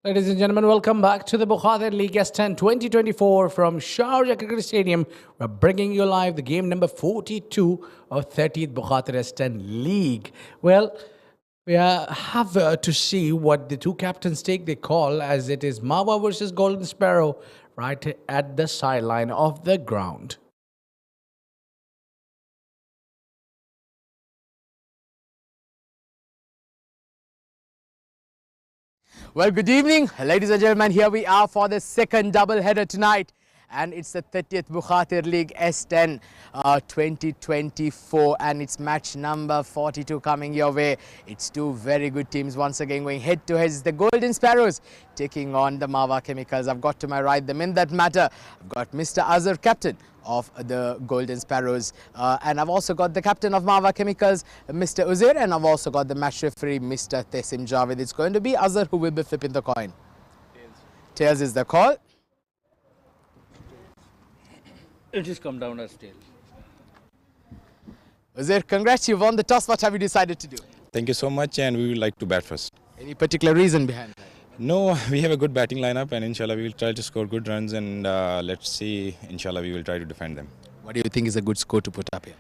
Ladies and gentlemen, welcome back to the Bukhatir League S10 2024 from Sharjah Cricket Stadium. We're bringing you live the game number 42 of 30th Bukhatir S10 League. Well, we have to see what the two captains take the call, as it is MAWA versus Golden Sparrow right at the sideline of the ground. Well, good evening, ladies and gentlemen. Here we are for the second double header tonight, and it's the 30th Bukhatir League S10 2024, and it's match number 42 coming your way. It's two very good teams once again going head to head. It's the Golden Sparrows taking on the MAWA Chemicals. I've got to my right the men that matter. I've got Mr. Azhar, captain of the Golden Sparrows, and I've also got the captain of MAWA Chemicals, Mr. Uzair, and I've also got the match referee, Mr. Tesim Javed. It's going to be Azhar who will be flipping the coin. Tails is the call. It just come down as tails. Uzair, congrats, you won the toss. What have you decided to do? Thank you so much, and we would like to bat first. Any particular reason behind that? No, we have a good batting lineup, and inshallah we will try to score good runs, and let's see, inshallah we will try to defend them. What do you think is a good score to put up here?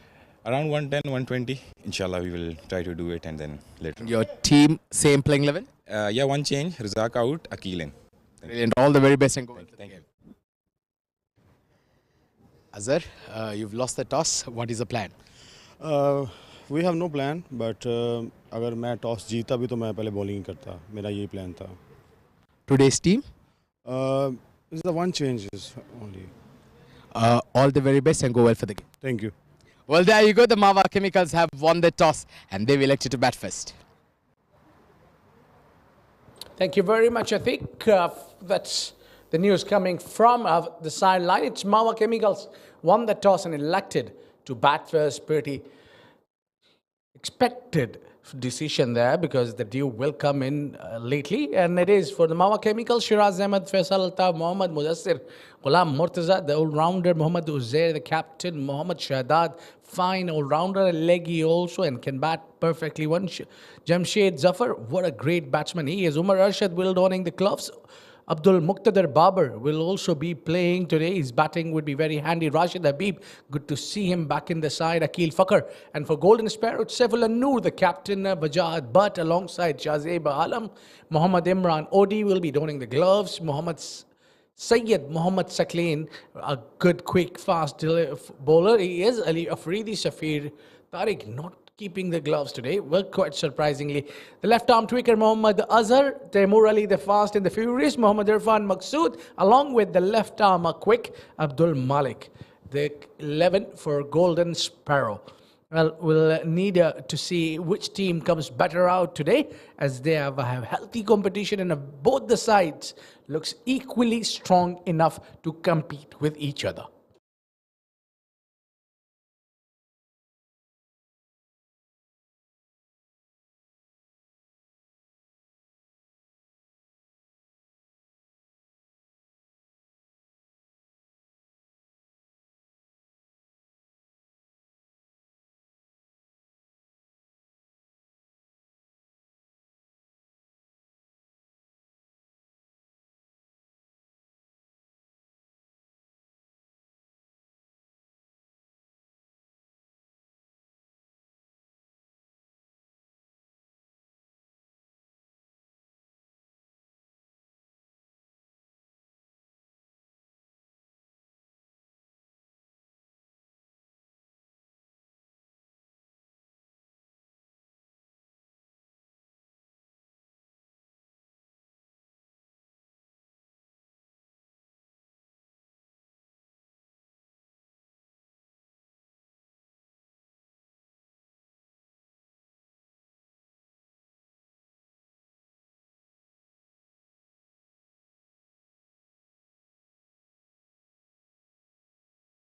Around 110, 120, inshallah we will try to do it, and then later. Your team, same playing 11? Yeah, one change, Razak out, Akil in. Brilliant. All the very best and go. Thank you. Azhar, you've lost the toss. What is the plan? We have no plan, but अगर मैं toss जीता भी तो मैं पहले bowling करता. मेरा यही प्लान था. Today's team? This is the one change only. All the very best and go well for the game. Thank you. Well, there you go. The MAWA Chemicals have won the toss and they've elected to bat first. Thank you very much. I think that's the news coming from the sideline. It's MAWA Chemicals won the toss and elected to bat first. Pretty expected decision there, because the dew will come in lately, and it is for the MAWA Chemicals. Shiraz Ahmed, Faisal Altaf, Mohammad Mudassir, Ghulam Murtaza, the all-rounder, Mohammad Uzair, the captain, Mohammad Shahdad, fine all-rounder, leggy also, and can bat perfectly. One Jamshed Zafar, what a great batsman he is. Umar Arshad will donning the gloves. Abdul Muqtadir Babar will also be playing today. His batting would be very handy. Rashid Habib, good to see him back in the side. Akil Fakar. And for Golden Sparrow, it's Saifullah Noor, the captain, Bajad Butt, alongside Shazeb Alam. Muhammad Imran Odi will be donning the gloves. Muhammad Sayyid Muhammad Sakleen, a good, quick, fast bowler. He is Ali Afridi Safir Tariq, not keeping the gloves today. Well, quite surprisingly. The left-arm tweaker, Mohammad Azhar, Taimur Ali, the fast and the furious, Mohammad Irfan Maqsood, along with the left-arm quick, Abdul Malik. The 11 for Golden Sparrow. Well, we'll need to see which team comes better out today, as they have healthy competition and both the sides looks equally strong enough to compete with each other.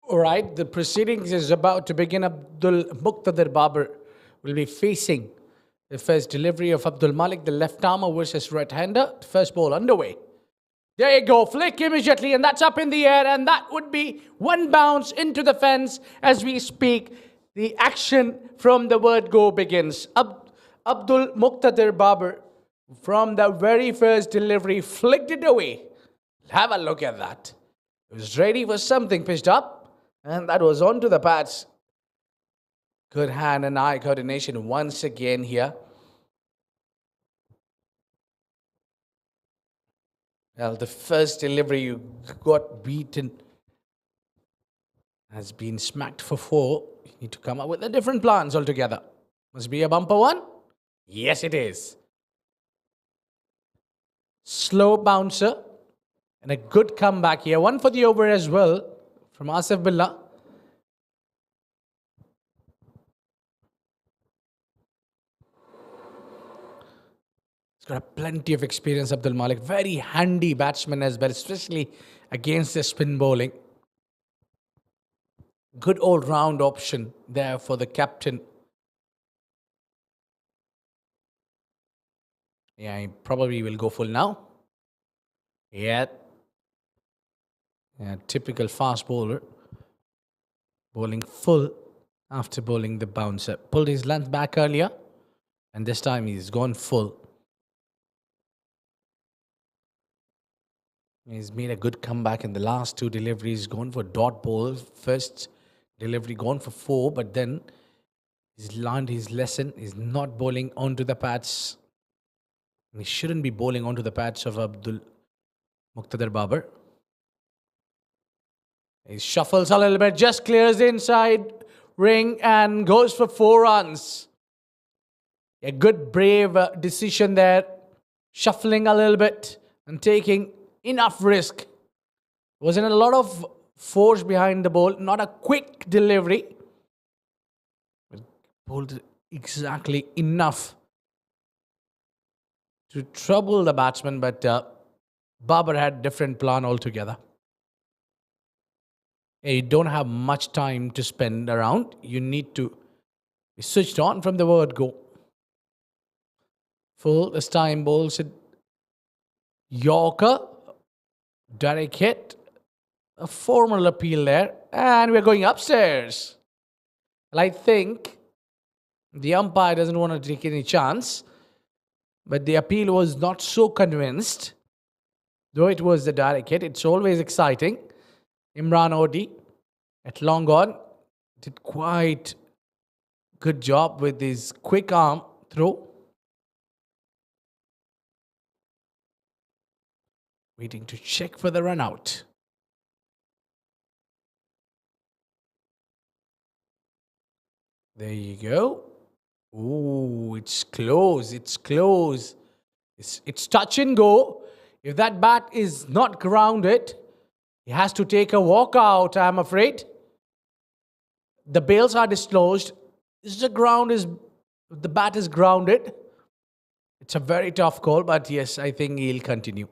All right, the proceedings is about to begin. Abdul Muqtadir Babar will be facing the first delivery of Abdul Malik, the left armer versus right-hander. First ball underway. There you go, flick immediately, and that's up in the air, and that would be one bounce into the fence as we speak. The action from the word go begins. Abdul Muqtadir Babar From the very first delivery, flicked it away. Have a look at that. It was ready for something pitched up, and that was onto the pads. Good hand and eye coordination once again here. Well, the first delivery you got beaten has been smacked for 4. You need to come up with a different plans altogether. Must be a bumper one? Yes, it is. Slow bouncer and a good comeback here. One for the over as well from Asif Billah. He's got plenty of experience, Abdul Malik. Very handy batsman as well, especially against the spin bowling. Good all-round option there for the captain. Yeah, he probably will go full now. Yeah. Typical fast bowler. Bowling full after bowling the bouncer. Pulled his length back earlier, and this time he's gone full. He's made a good comeback in the last 2 deliveries. Gone for dot ball. First delivery gone for 4, but then he's learned his lesson. He's not bowling onto the pads. He shouldn't be bowling onto the pads of Abdul Muqtadar Babar. He shuffles a little bit, just clears the inside ring and goes for 4 runs. A good brave decision there. Shuffling a little bit and taking enough risk. Wasn't a lot of force behind the ball. Not a quick delivery. But bowled exactly enough to trouble the batsman. But Babar had different plan altogether. You don't have much time to spend around. You need to be switched on from the word go. Full this time, bowls it. Yorker. Direct hit. A formal appeal there. And we're going upstairs. Well, I think the umpire doesn't want to take any chance. But the appeal was not so convinced. Though it was the direct hit. It's always exciting. Imran Odi at long on did quite good job with his quick arm throw. Waiting to check for the run out. There you go. Ooh, it's close. It's close. It's touch and go. If that bat is not grounded, he has to take a walk out, I'm afraid. The bails are disclosed. The bat is grounded. It's a very tough call, but yes, I think he'll continue.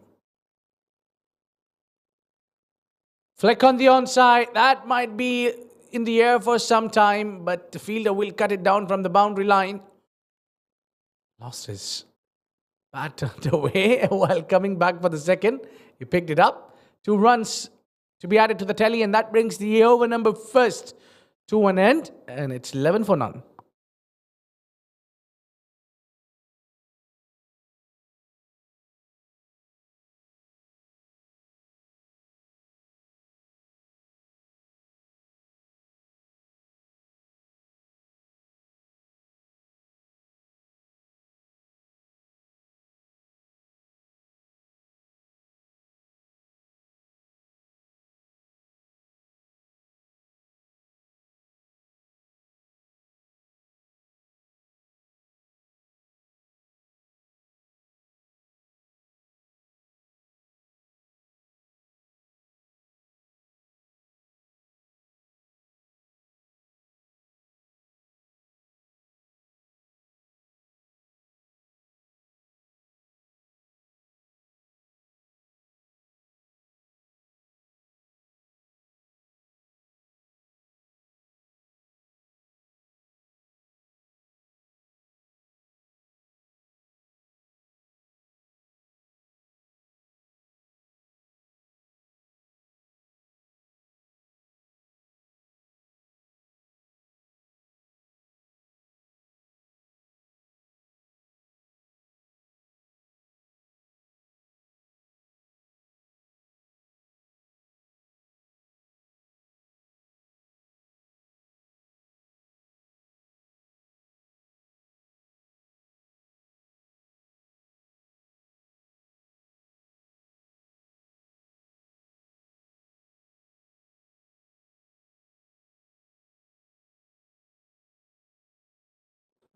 Flick on the onside. That might be in the air for some time, but the fielder will cut it down from the boundary line. Lost his bat turned away while coming back for the second. He picked it up. 2 runs to be added to the tally, and that brings the over number first to an end, and it's 11 for none.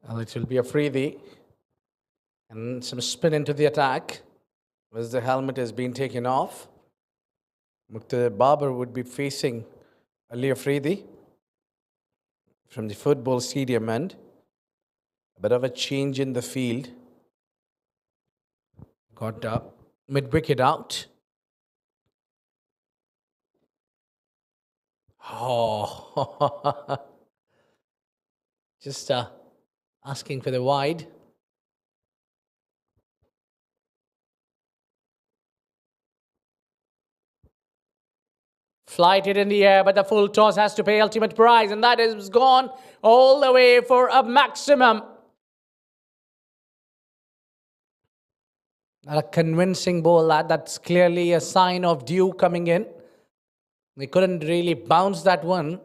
Well, it will be a freebie. And some spin into the attack as the helmet has been taken off. Muqtada Babar would be facing Ali Afridi from the football stadium end. A bit of a change in the field. Got mid-wicket out. Oh, just asking for the wide. Flighted in the air, but the full toss has to pay ultimate prize, and that is gone all the way for a maximum. Not a convincing ball, that's clearly a sign of dew coming in. They couldn't really bounce that one.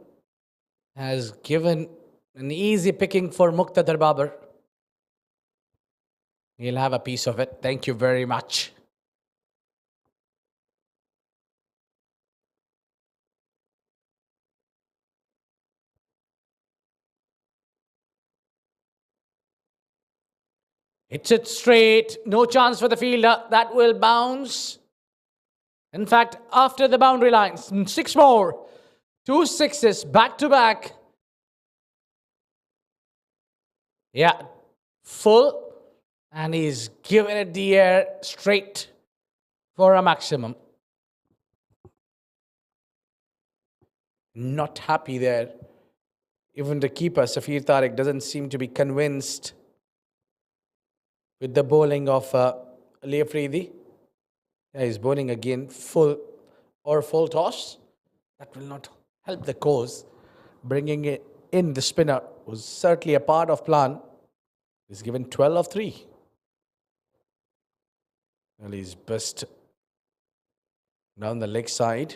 Has given an easy picking for Muqtada Babar. He'll have a piece of it. Thank you very much. Hits it straight. No chance for the fielder. That will bounce. In fact, after the boundary line, 6 more. 2 sixes back to back. Yeah, full. And he's given it the air straight for a maximum. Not happy there. Even the keeper, Safir Tariq, doesn't seem to be convinced with the bowling of Ali Afridi. Yeah, he's bowling again full toss. That will not help the cause. Bringing it in the spinner was certainly a part of plan. He's given 12 of 3. Well, he's best down the leg side.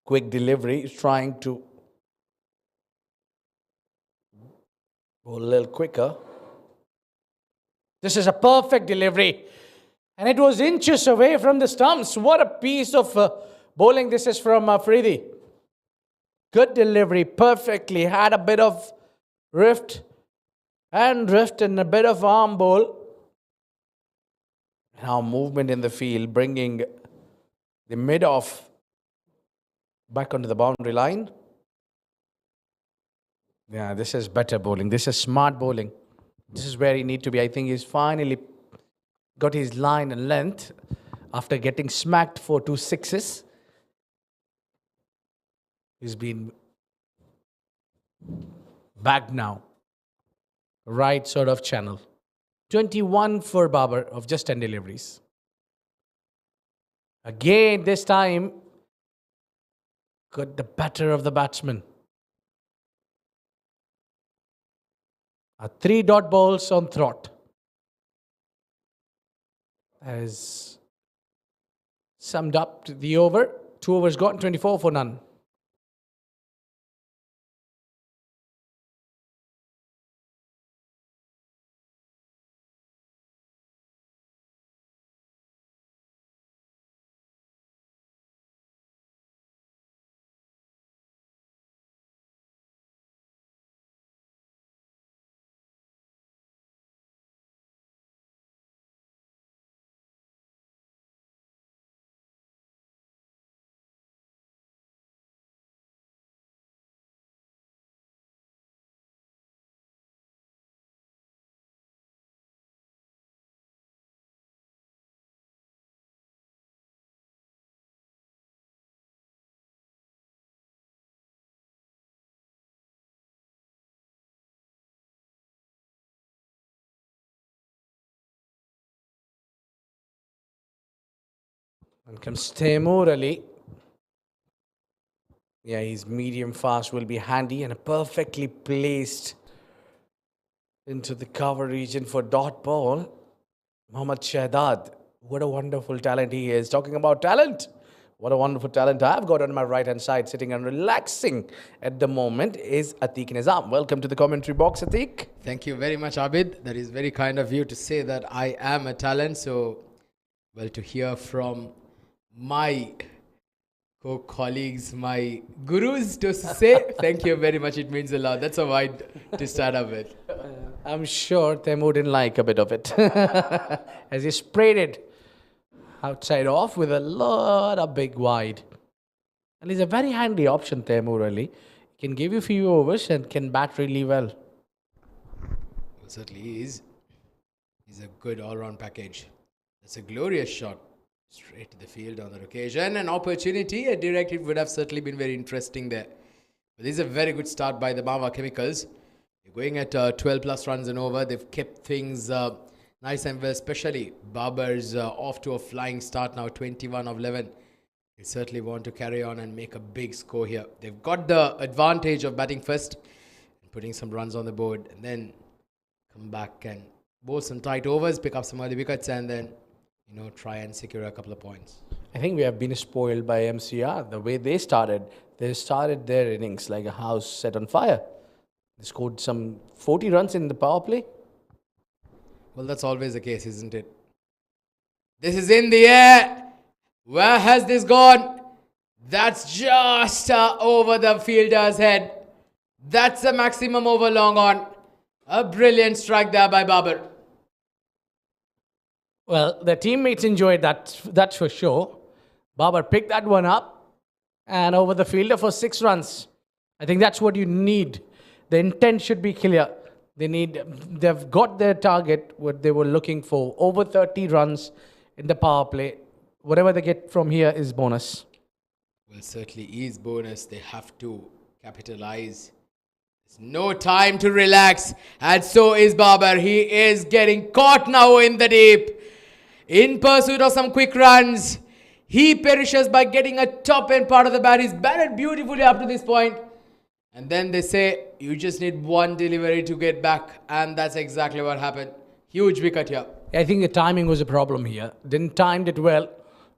Quick delivery. He's trying to bowl a little quicker. This is a perfect delivery. And it was inches away from the stumps. What a piece of bowling this is from Afridi. Good delivery. Perfectly. Had a bit of rift and drift and a bit of arm bowl. Now movement in the field, bringing the mid-off back onto the boundary line. Yeah, this is better bowling. This is smart bowling. This is where he needs to be. I think he's finally got his line and length after getting smacked for 2 sixes. He's been back now. Right sort of channel. 21 for Babar of just 10 deliveries. Again, this time, got the better of the batsman. A 3 dot balls on Throt. Has summed up the over. 2 overs gone, 24 for none. And comes Taimur Ali. Yeah, his medium fast will be handy and perfectly placed into the cover region for dot ball. Mohammad Shahdad. What a wonderful talent he is. Talking about talent. What a wonderful talent I've got on my right-hand side, sitting and relaxing at the moment, is Atiq Nizam. Welcome to the commentary box, Atiq. Thank you very much, Abid. That is very kind of you to say that I am a talent. So, well, to hear from my co-colleagues, my gurus, to say thank you very much. It means a lot. That's a wide to start up with. I'm sure Taimur didn't like a bit of it as he sprayed it outside off with a lot of big wide. And he's a very handy option, Taimur, really. He can give you few overs and can bat really well. Certainly is. He's a good all-round package. That's a glorious shot. Straight to the field on that occasion. An opportunity, a direct hit would have certainly been very interesting there. But this is a very good start by the MAWA Chemicals. They're going at 12 plus runs and over. They've kept things nice and well, especially Babar's off to a flying start now, 21 of 11. They certainly want to carry on and make a big score here. They've got the advantage of batting first and putting some runs on the board, and then come back and bowl some tight overs, pick up some early wickets, and then try and secure a couple of points. I think we have been spoiled by MCR. The way they started their innings like a house set on fire. They scored some 40 runs in the power play. Well, that's always the case, isn't it? This is in the air. Where has this gone? That's just over the fielder's head. That's a maximum over long on. A brilliant strike there by Babar. Well, their teammates enjoyed that, that's for sure. Babar picked that one up and over the fielder for 6 runs. I think that's what you need. The intent should be clear. They've got their target, what they were looking for, over 30 runs in the power play. Whatever they get from here is bonus. Well, certainly is bonus. They have to capitalize. There's no time to relax. And so is Babar. He is getting caught now in the deep. In pursuit of some quick runs. He perishes by getting a top end part of the bat. He's batted beautifully up to this point. And then they say, you just need one delivery to get back. And that's exactly what happened. Huge wicket here. I think the timing was a problem here. Didn't time it well.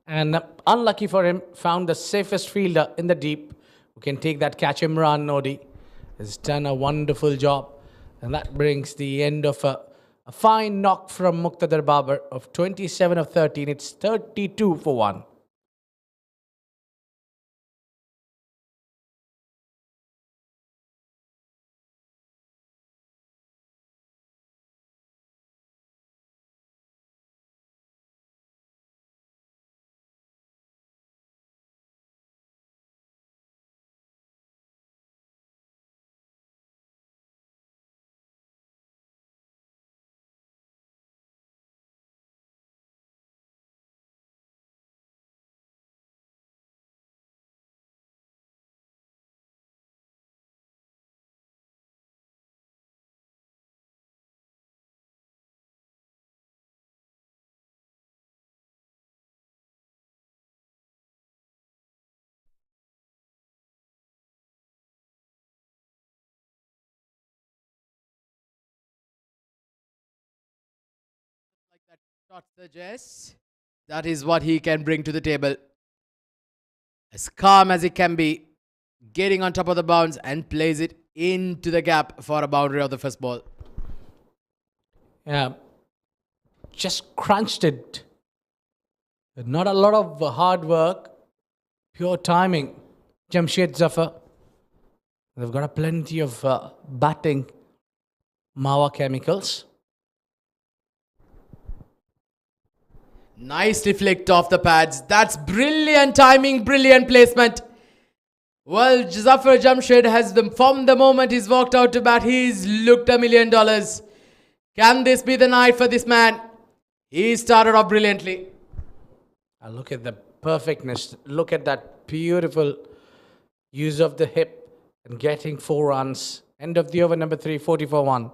And unlucky for him, found the safest fielder in the deep who can take that catch. Imran Nodi has done a wonderful job. And that brings the end of a fine knock from Muqtadar Babar of 27 of 13. It's 32 for 1. Like that shot suggests, that is what he can bring to the table. As calm as he can be, getting on top of the bounce and plays it into the gap for a boundary of the first ball. Yeah, just crunched it. Not a lot of hard work, pure timing. Jamshed Zafar. They've got a plenty of batting. MAWA Chemicals. Nicely flicked off the pads. That's brilliant timing, brilliant placement. Well, Zafar Jamshed has them from the moment he's walked out to bat. He's looked $1 million. Can this be the night for this man? He started off brilliantly. Look at the perfectness. Look at that beautiful use of the hip and getting 4 runs. End of the over number 3, 40 for 1.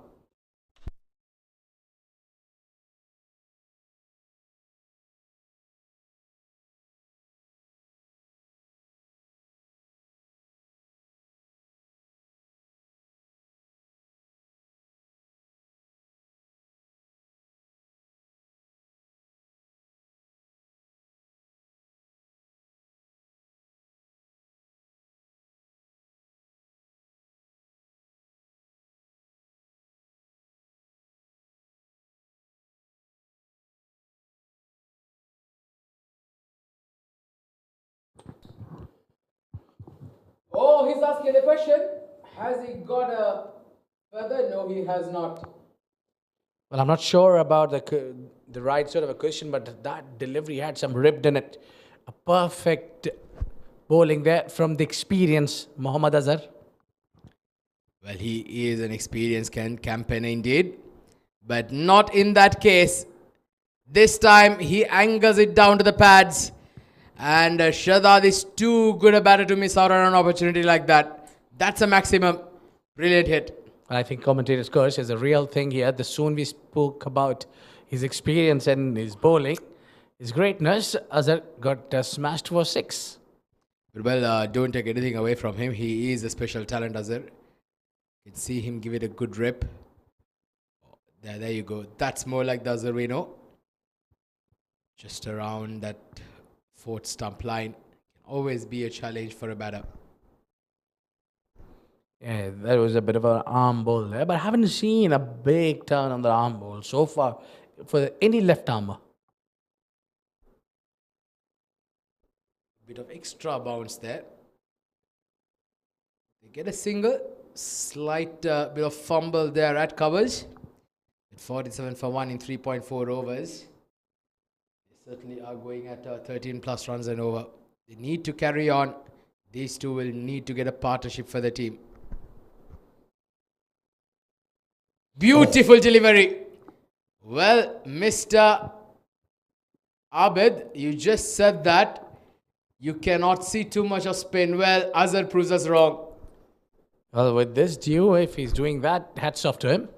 Oh, he's asking the question. Has he got a feather? No, he has not. Well, I'm not sure about the right sort of a question, but that delivery had some ribbed in it. A perfect bowling there from the experience, Mohammad Azhar. Well, he is an experienced campaigner indeed. But not in that case. This time he angles it down to the pads. And Shardad is too good a batter to miss out on an opportunity like that. That's a maximum. Brilliant hit. I think commentator's curse is a real thing here. The soon we spoke about his experience and his bowling, his greatness, Azhar got smashed for 6. Well, don't take anything away from him. He is a special talent, Azhar. You can see him give it a good rip. There you go. That's more like the Azhar we know. Just around that 4th stump line. Can always be a challenge for a batter. Yeah, there was a bit of an arm ball there, but I haven't seen a big turn on the arm ball so far for any left armer. Bit of extra bounce there. They get a single. Slight bit of fumble there at covers. At 47 for 1 in 3.4 overs. They certainly are going at 13 plus runs and over. They need to carry on. These two will need to get a partnership for the team. Beautiful delivery. Well, Mr. Abid, you just said that you cannot see too much of spin. Well, Azhar proves us wrong. Well, with this due, if he's doing that, hats off to him.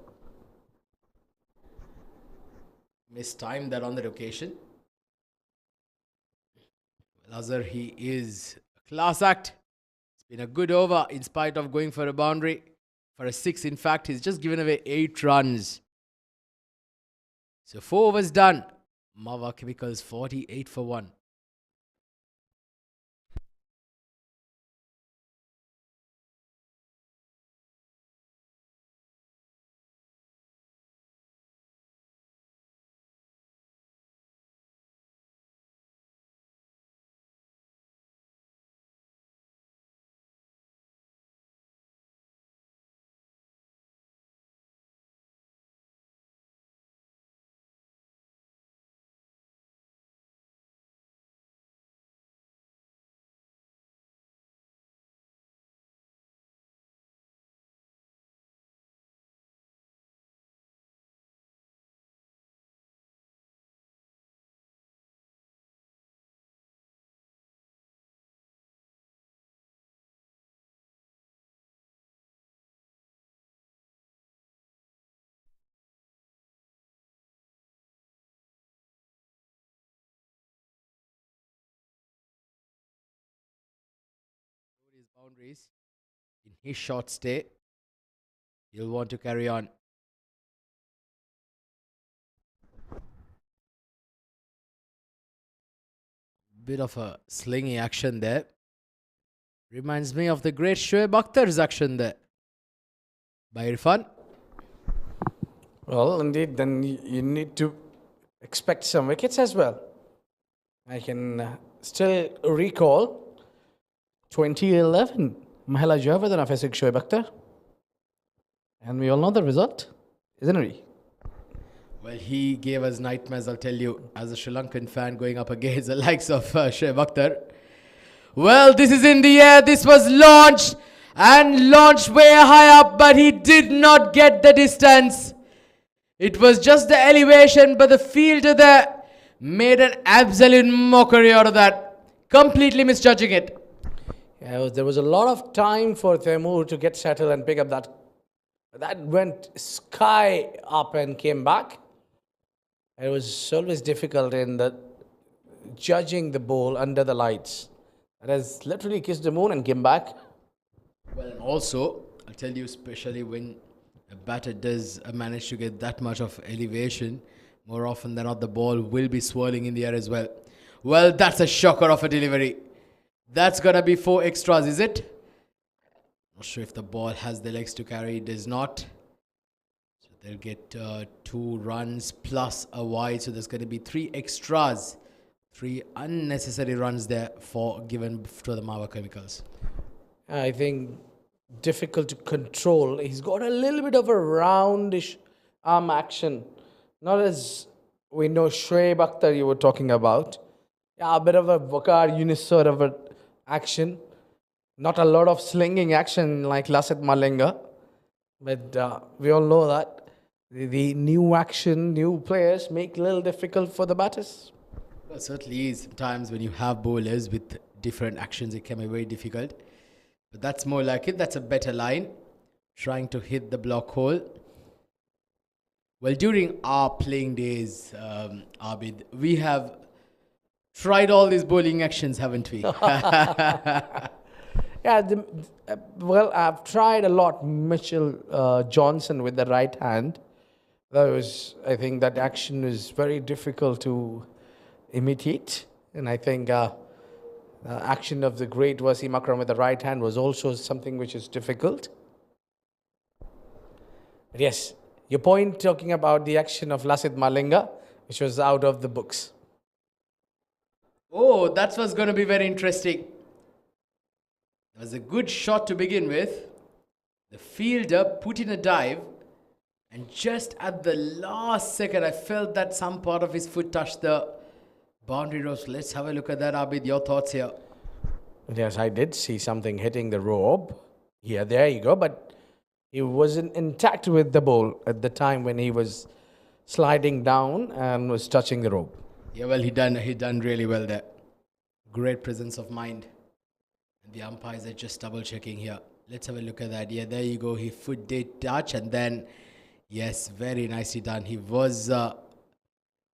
Mistimed that on that occasion. Well, Azhar, he is a class act. It's been a good over in spite of going for a boundary. For a 6, in fact, he's just given away 8 runs. So 4 overs done. MAWA Chemicals 48 for 1. His boundaries in his short stay. He'll want to carry on. Bit of a slingy action there. Reminds me of the great Sharjah Bukhatir's action there. By Irfan. Well, indeed, then you need to expect some wickets as well. I can still recall 2011, Mahela Javadan facing Sharjah Bukhatir. And we all know the result, isn't we? Well, he gave us nightmares, I'll tell you, as a Sri Lankan fan going up against the likes of Sharjah Bukhatir. Well, this is in the air. This was launched and launched way high up, but he did not get the distance. It was just the elevation, but the fielder there made an absolute mockery out of that, completely misjudging it. Yeah, there was a lot of time for Taimur to get settled and pick up that. That went sky up and came back. It was always difficult in the judging the ball under the lights. It has literally kissed the moon and came back. Well, and also, I'll tell you, especially when a batter does manage to get that much of elevation, more often than not, the ball will be swirling in the air as well. Well, that's a shocker of a delivery. That's going to be 4 extras, is it? Not sure if the ball has the legs to carry. It does not. So they'll get 2 runs plus a wide. So there's going to be 3 extras. 3 unnecessary runs there for given to the MAWA Chemicals. I think difficult to control. He's got a little bit of a roundish arm action, not as we know Shoaib Akhtar you were talking about. Yeah, a bit of a Wakar Yunis sort of a action. Not a lot of slinging action like Lasith Malinga, but we all know that the new action, new players make it a little difficult for the batters. Well, certainly is. Sometimes when you have bowlers with different actions, it can be very difficult. But that's more like it. That's a better line. Trying to hit the block hole. Well, during our playing days, Abid, we have tried all these bowling actions, haven't we? Yeah, well, I've tried a lot. Mitchell Johnson with the right hand. I think that action is very difficult to imitate. And I think action of the great Wasim Akram with the right hand was also something which is difficult. But yes, your point talking about the action of Lasith Malinga, which was out of the books. Oh, that was going to be very interesting. It was a good shot to begin with. The fielder put in a dive, and just at the last second, I felt that some part of his foot touched the boundary ropes. Let's have a look at that, Abid. Your thoughts here? Yes, I did see something hitting the rope. Yeah, there you go. But he wasn't intact with the ball at the time when he was sliding down and was touching the rope. Yeah, well, he done really well there. Great presence of mind. And the umpires are just double checking here. Let's have a look at that. Yeah, there you go. His foot did touch, and then, yes, very nicely done. He was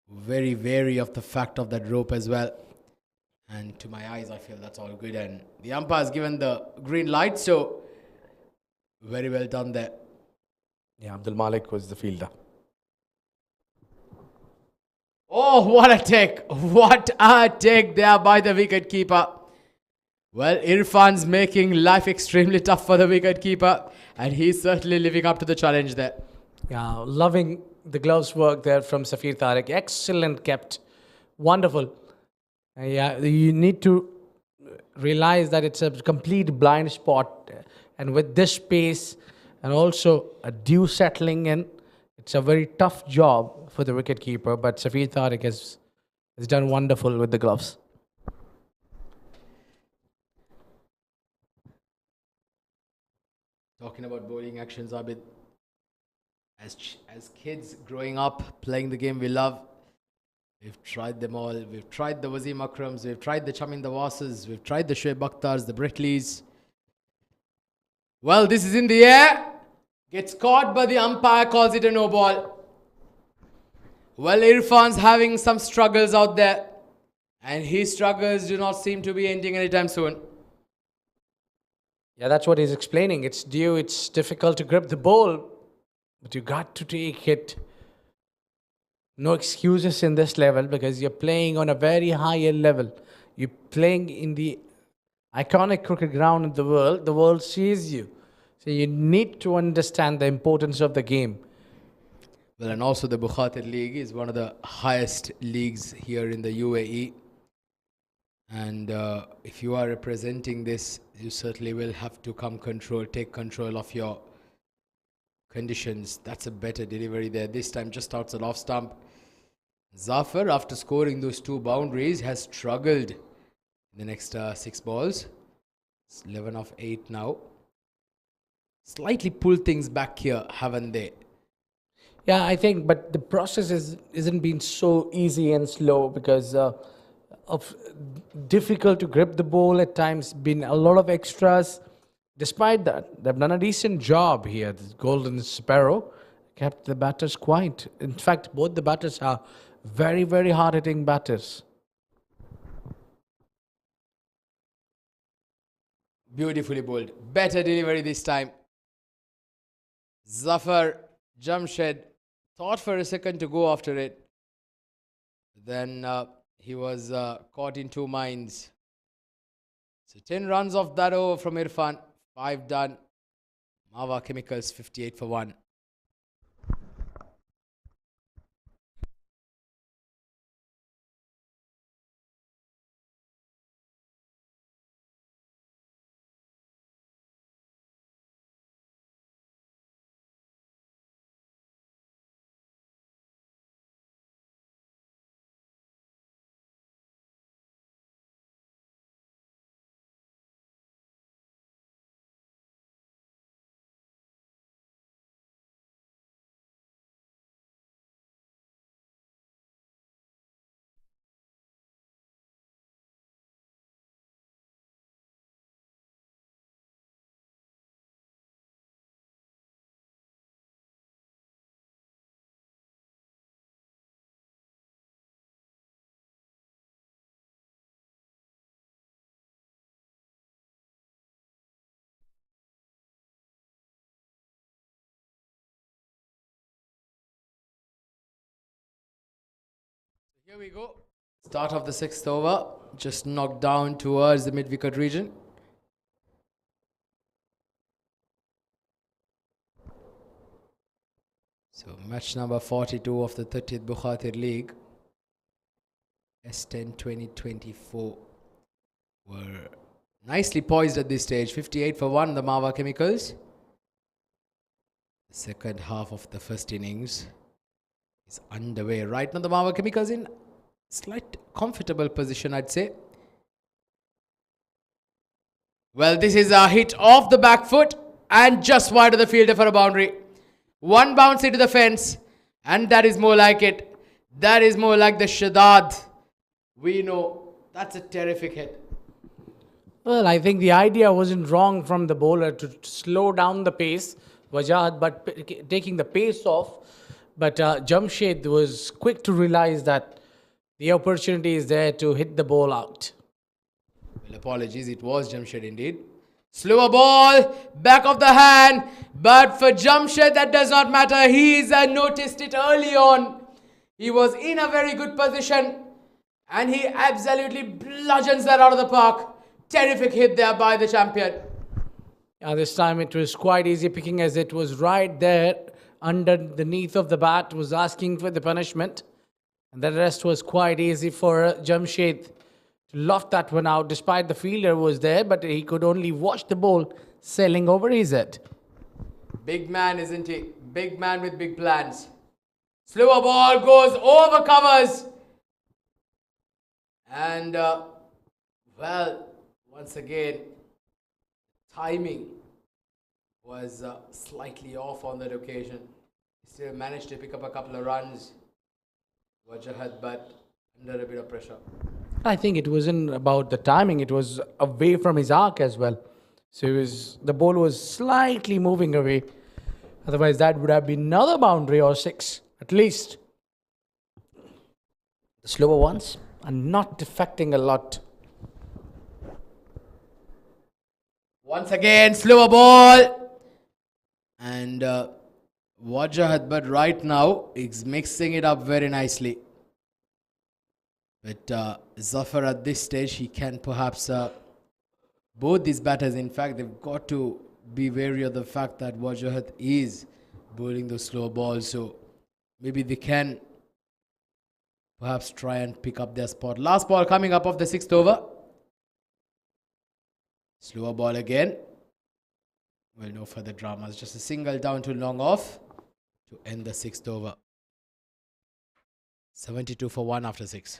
very wary of the fact of that rope as well. And to my eyes, I feel that's all good. And the umpire's given the green light, so very well done there. Yeah, Abdul Malik was the fielder. Oh, what a take. What a take there by the wicket keeper. Well, Irfan's making life extremely tough for the wicket keeper, and he's certainly living up to the challenge there. Yeah, loving the gloves work there from Safir Tariq. Excellent kept. Wonderful. Yeah, you need to realize that it's a complete blind spot. And with this space and also a dew settling in, it's a very tough job for the wicketkeeper. But Safir Tariq has done wonderful with the gloves. Talking about bowling actions, Abid. As kids growing up, playing the game we love, we've tried them all. We've tried the Wasim Akrams, we've tried the Chamin Dawasas, we've tried the Shoaib Akhtars, the Brittleys. Well, this is in the air. Gets caught, but the umpire calls it a no ball. Well, Irfan's having some struggles out there, and his struggles do not seem to be ending anytime soon. Yeah, that's what he's explaining. It's due, it's difficult to grip the ball, but you got to take it. No excuses in this level because you're playing on a very higher level. You're playing in the iconic cricket ground in the world. The world sees you. So you need to understand the importance of the game. Well, and also the Bukhatir League is one of the highest leagues here in the UAE. And if you are representing this, you certainly will have to take control of your conditions. That's a better delivery there. This time just outside off stump. Zafar, after scoring those 2 boundaries, has struggled in the next 6 balls. It's 11 of 8 now. Slightly pulled things back here, haven't they? Yeah, I think, but the process isn't been so easy and slow because of difficult to grip the ball at times. Been a lot of extras. Despite that, they've done a decent job here. The Golden Sparrow kept the batters quiet. In fact, both the batters are very, very hard-hitting batters. Beautifully bowled. Better delivery this time. Zafar Jamshed thought for a second to go after it. Then he was caught in 2 minds. So 10 runs off that over from Irfan. 5 done. MAWA Chemicals 58 for 1. Here we go. Start of the 6th over. Just knocked down towards the mid-wicket region. So match number 42 of the 30th Bukhatir League. S10 2024 were nicely poised at this stage. 58 for 1, the MAWA Chemicals. The second half of the first innings is underway. Right now the MAWA Chemicals in slight comfortable position, I'd say. Well, this is a hit off the back foot and just wide of the fielder for a boundary. One bounce into the fence, and that is more like it. That is more like the Shaddad. We know that's a terrific hit. Well, I think the idea wasn't wrong from the bowler to slow down the pace, Wajahat, but taking the pace off. But Jamshed was quick to realize that the opportunity is there to hit the ball out. Well, apologies, it was Jamshed indeed. Slower ball, back of the hand, but for Jamshed that does not matter. He's noticed it early on. He was in a very good position and he absolutely bludgeons that out of the park. Terrific hit there by the champion. This time it was quite easy picking as it was right there underneath of the bat, was asking for the punishment. And the rest was quite easy for Jamshed to loft that one out despite the fielder was there, but he could only watch the ball sailing over his head. Big man, isn't he? Big man with big plans. Slower ball goes over covers. And, well, once again, timing was slightly off on that occasion. He still managed to pick up a couple of runs. Wajahat, but under a bit of pressure. I think it wasn't about the timing, it was away from his arc as well. So the ball was slightly moving away. Otherwise, that would have been another boundary or 6, at least. The slower ones are not affecting a lot. Once again, slower ball. And Wajahat, but right now, is mixing it up very nicely. But Zafar at this stage, he can perhaps, both these batters, in fact, they've got to be wary of the fact that Wajahat is bowling those slow balls. So maybe they can perhaps try and pick up their spot. Last ball coming up of the 6th over. Slower ball again. Well, no further dramas. Just a single down to long off to end the 6th over. 72 for 1 after 6.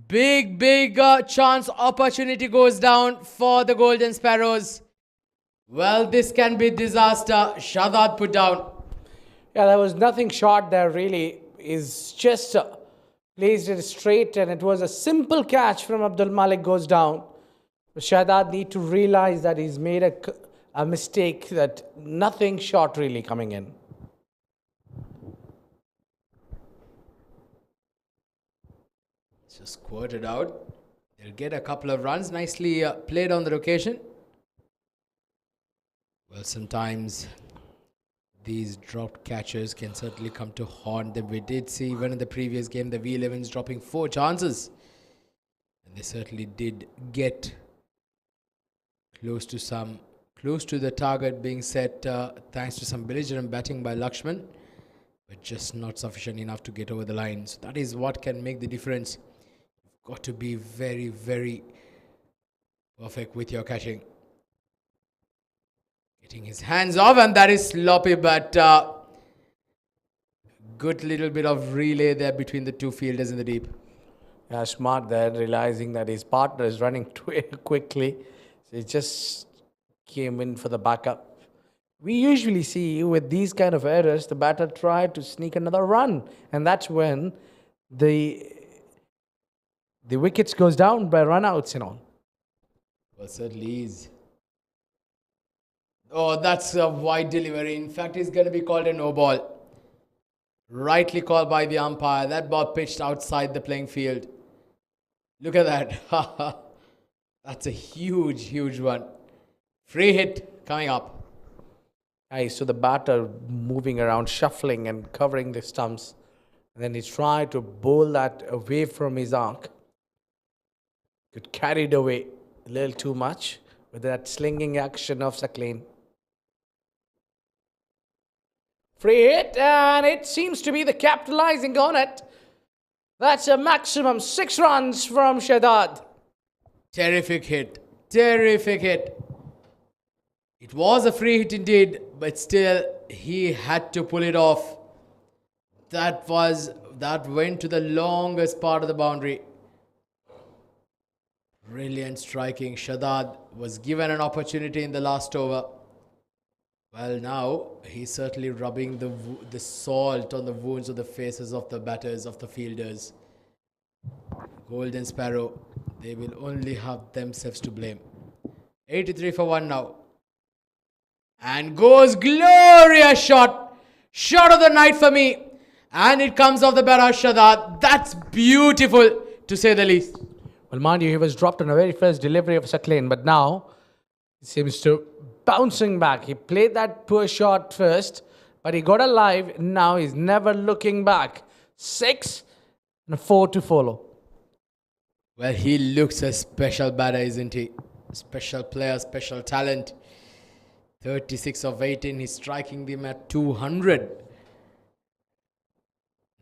Big chance opportunity goes down for the Golden Sparrows. Well, this can be disaster. Shadad put down. Yeah, there was nothing short there really. He's just placed it straight and it was a simple catch from Abdul Malik goes down. But Shadad need to realize that he's made a mistake, that nothing short really coming in. Just squirted out. They'll get a couple of runs. Nicely played on the occasion. Well, sometimes these dropped catches can certainly come to haunt them. We did see even in the previous game the V11s dropping 4 chances. And they certainly did get close to the target being set thanks to some belligerent batting by Lakshman. But just not sufficient enough to get over the line. So that is what can make the difference. You've got to be very perfect with your catching. Getting his hands off, and that is sloppy, but good little bit of relay there between the two fielders in the deep. Yeah, smart there, realizing that his partner is running too quickly. So he just came in for the backup. We usually see with these kind of errors, the batter try to sneak another run. And that's when the wickets goes down by run-outs and all. Well, certainly is. Oh, that's a wide delivery. In fact, it's going to be called a no ball. Rightly called by the umpire. That ball pitched outside the playing field. Look at that. That's a huge one. Free hit coming up. I saw the batter moving around, shuffling and covering the stumps. And then he tried to bowl that away from his arc. Got carried away a little too much with that slinging action of Sakleen. Free hit, and it seems to be the capitalizing on it. That's a maximum 6 runs from Shadad. Terrific hit. It was a free hit indeed, but still he had to pull it off. That went to the longest part of the boundary. Brilliant striking. Shadad was given an opportunity in the last over. Well, now he's certainly rubbing the salt on the wounds of the faces of the batters, of the fielders. Golden Sparrow, they will only have themselves to blame. 83 for 1 now. And goes glorious shot. Shot of the night for me. And it comes off the bat of Shadad. That's beautiful, to say the least. Well, mind you, he was dropped on the very first delivery of Sakleen, but now he seems to bouncing back. He played that poor shot first, but he got alive. Now he's never looking back. 6 and 4 to follow. Well, he looks a special batter, isn't he? Special player, special talent. 36 of 18. He's striking them at 200.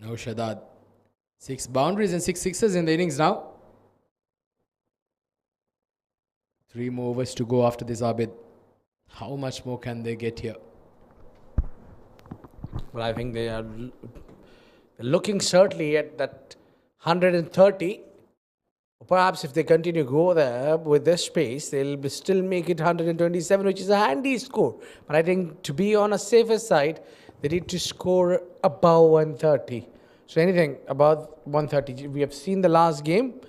No Shadad. 6 boundaries and 6 sixes in the innings now. 3 more overs to go after this, Abid. How much more can they get here? Well, I think they are looking certainly at that 130. Perhaps if they continue to go there with this pace, they'll still make it 127, which is a handy score. But I think to be on a safer side, they need to score above 130. So anything above 130. We have seen the last game.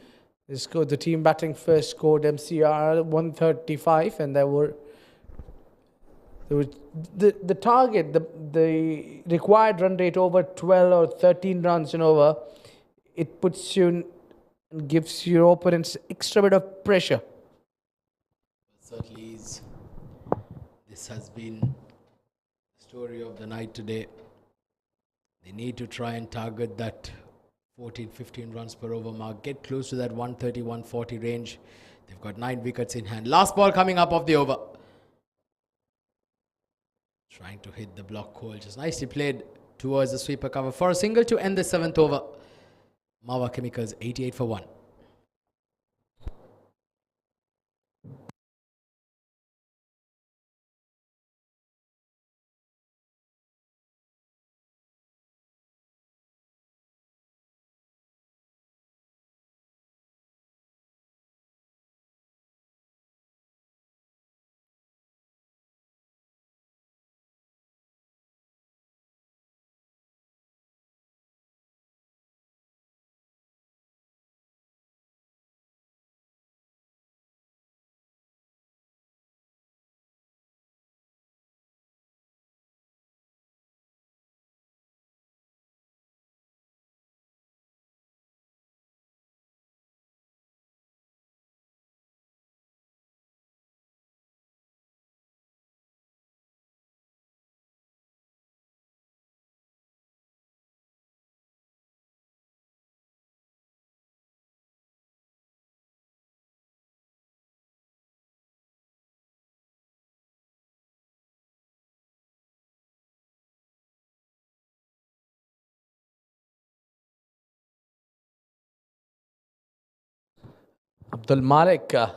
The team batting first scored MCR 135, and there were the target, the required run rate over 12 or 13 runs and over. It puts you in, and gives your opponents extra bit of pressure. Certainly is. This has been the story of the night today. They need to try and target that 14-15 runs per over mark. Get close to that 130-140 range. They've got 9 wickets in hand. Last ball coming up of the over. Trying to hit the block hole. Just nicely played towards the sweeper cover for a single to end the 7th over. MAWA Chemicals 88 for 1. Abdul Malik to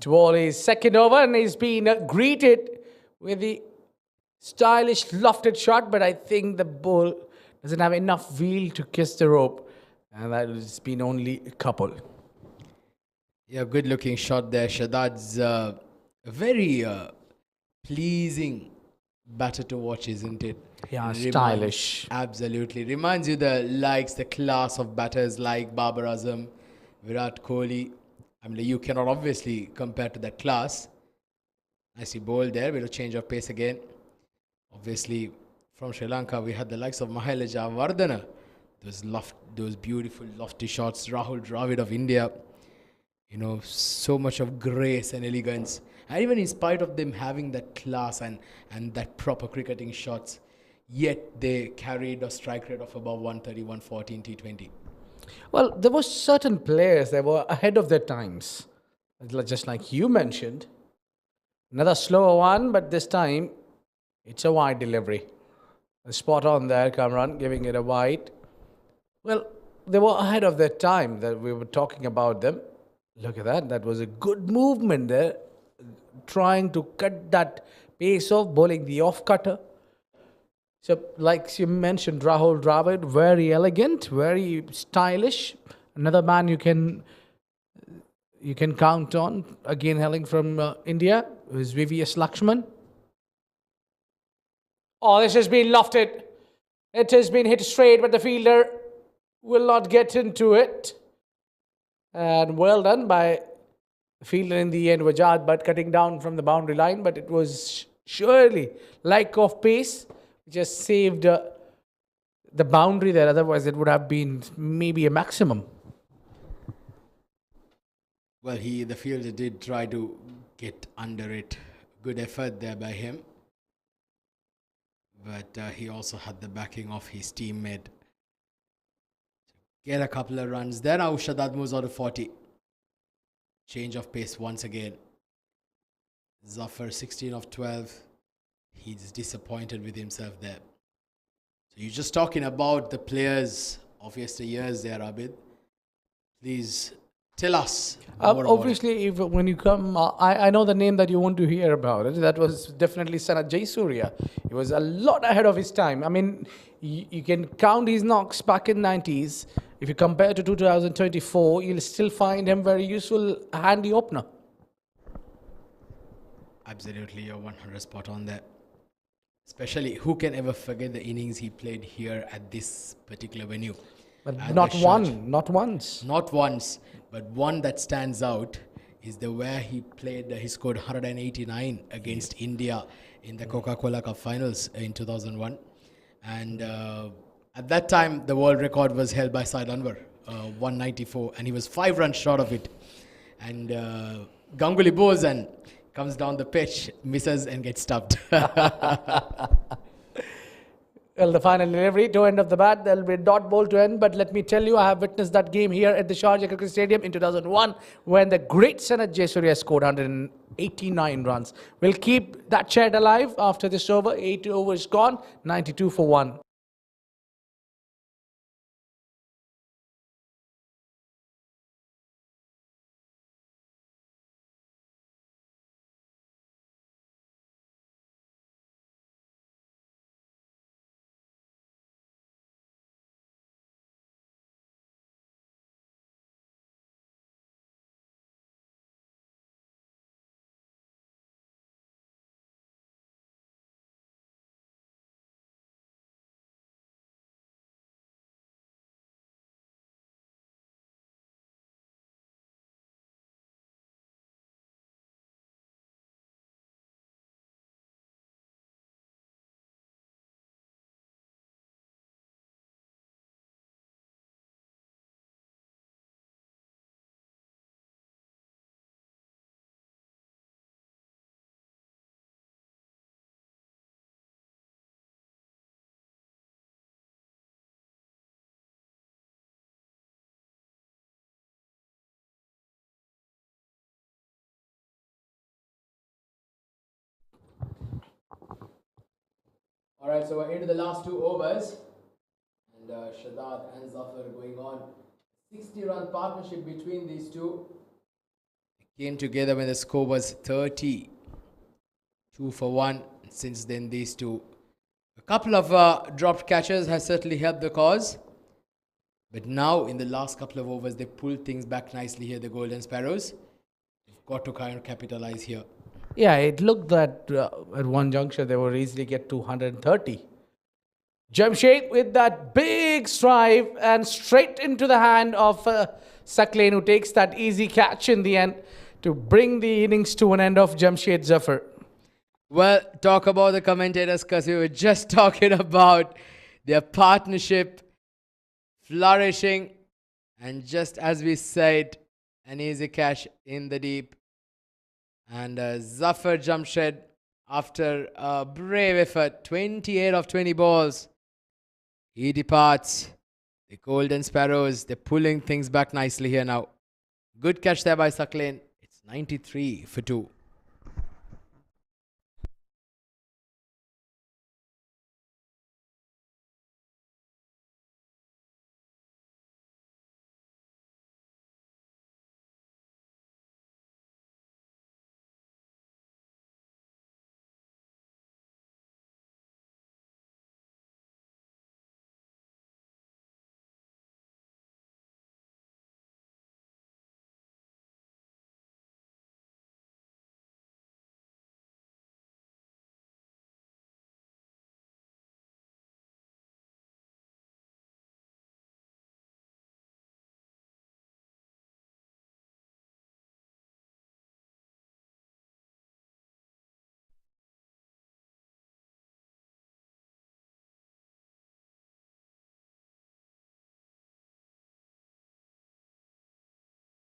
ball his second over, and he's been greeted with the stylish lofted shot, but I think the ball doesn't have enough wheel to kiss the rope, and that has been only a couple. Yeah, good looking shot there. Shadad's a very pleasing batter to watch, isn't it? Yeah, It stylish. Absolutely. Reminds you the class of batters like Babar Azam, Virat Kohli. I mean, you cannot obviously compare to that class. Nicely bowled there, with a change of pace again. Obviously, from Sri Lanka, we had the likes of Mahela Javardhana. Those beautiful lofty shots. Rahul Dravid of India. You know, so much of grace and elegance. And even in spite of them having that class and that proper cricketing shots, yet they carried a strike rate of about 130, 140 in T20. Well, there were certain players that were ahead of their times, just like you mentioned. Another slower one, but this time it's a wide delivery. Spot on there, Kamran, giving it a wide. Well, they were ahead of their time that we were talking about them. Look at that. That was a good movement there. Trying to cut that pace off, bowling the off cutter. So, like you mentioned, Rahul Dravid, very elegant, very stylish. Another man you can count on. Again, hailing from India, is VVS Lakshman. Oh, this has been lofted. It has been hit straight, but the fielder will not get into it. And well done by the fielder in the end, Wajad, but cutting down from the boundary line. But it was surely lack of pace, just saved the boundary there. Otherwise, it would have been maybe a maximum. Well, the fielder did try to get under it. Good effort there by him. But he also had the backing of his teammate. Get a couple of runs. Then now Shadad moves on to 40. Change of pace once again. Zafar 16 of 12. He's disappointed with himself there. So you're just talking about the players of yesteryears there, Abid. Please tell us more obviously, when you come, I know the name that you want to hear about it. That was definitely Sanat Jayasuriya. He was a lot ahead of his time. I mean, you can count his knocks back in 90s. If you compare to 2024, you'll still find him very useful, handy opener. Absolutely, you're 100 spot on there. Especially, who can ever forget the innings he played here at this particular venue? But not once. Not once, but one that stands out is the where he played. He scored 189 against India in the Coca-Cola Cup finals in 2001. And at that time, the world record was held by Said Anwar, 194, and he was 5 runs short of it. And Ganguly bowls and comes down the pitch, misses and gets stubbed. Well, the final delivery to end of the bat, there will be a dot ball to end. But let me tell you, I have witnessed that game here at the Sharjah Cricket Stadium in 2001 when the great Sanat Jayasuriya scored 189 runs. We'll keep that chat alive after this over. 8 overs gone, 92 for 1. All right, so we're into the last 2 overs. And Shadad and Zafar going on. 60-run partnership between these two. came together when the score was 30. 2 for 1. Since then, these two. A couple of dropped catches has certainly helped the cause. But now, in the last couple of overs, they pulled things back nicely here, the Golden Sparrows. They've got to kind of capitalize here. Yeah, it looked that at one juncture they would easily get 230. Jamshed with that big strike and straight into the hand of Saklain, who takes that easy catch in the end to bring the innings to an end of Jamshed Zafar. Well, talk about the commentators, because we were just talking about their partnership flourishing. And just as we said, an easy catch in the deep. And Zafar Jamshed, after a brave effort, 28 of 20 balls, he departs. The Golden Sparrows, they're pulling things back nicely here now. Good catch there by Saklain. It's 93 for 2.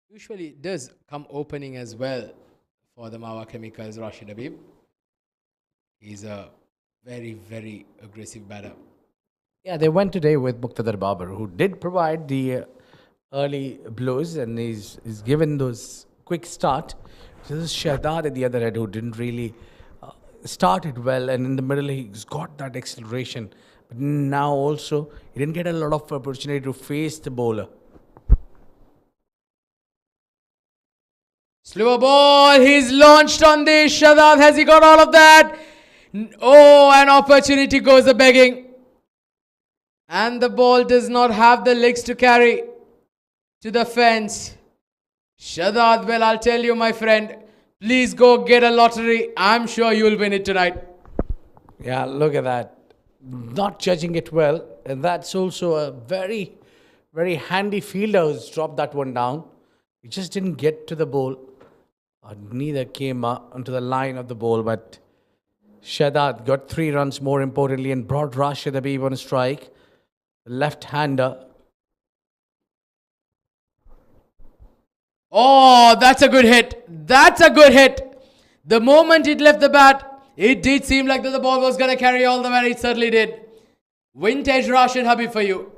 Usually it does come opening as well for the MAWA Chemicals, Rashid Habib. He's a very, very aggressive batter. Yeah, they went today with Muqtadar Babar, who did provide the early blows, and he's given those quick start. So this is Shahdad at the other end, who didn't really started well, and in the middle he's got that acceleration. But now also he didn't get a lot of opportunity to face the bowler. Slower ball, he's launched on this. Shahdad, has he got all of that? Oh, an opportunity goes a begging. And the ball does not have the legs to carry to the fence. Shahdad, well, I'll tell you, my friend, please go get a lottery. I'm sure you'll win it tonight. Yeah, look at that. Not judging it well, and that's also a very, very handy fielder who's dropped that one down. He just didn't get to the ball, or neither came onto the line of the ball, but Shahdad got 3 runs more importantly and brought Rashid Habib on a strike. Left-hander. Oh, that's a good hit. That's a good hit. The moment it left the bat, it did seem like that the ball was going to carry all the way. It certainly did. Vintage Rashid Habib for you.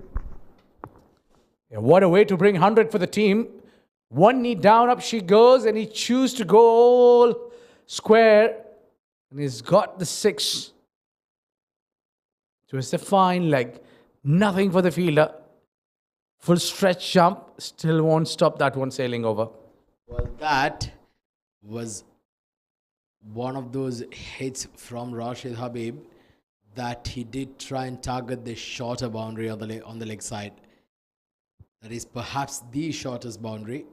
Yeah, what a way to bring 100 for the team. One knee down, up she goes, and he chooses to go all square. And he's got the 6. So it's a fine leg. Nothing for the fielder. Full stretch jump. Still won't stop that one sailing over. Well, that was one of those hits from Rashid Habib that he did try and target the shorter boundary on the leg side. That is perhaps the shortest boundary.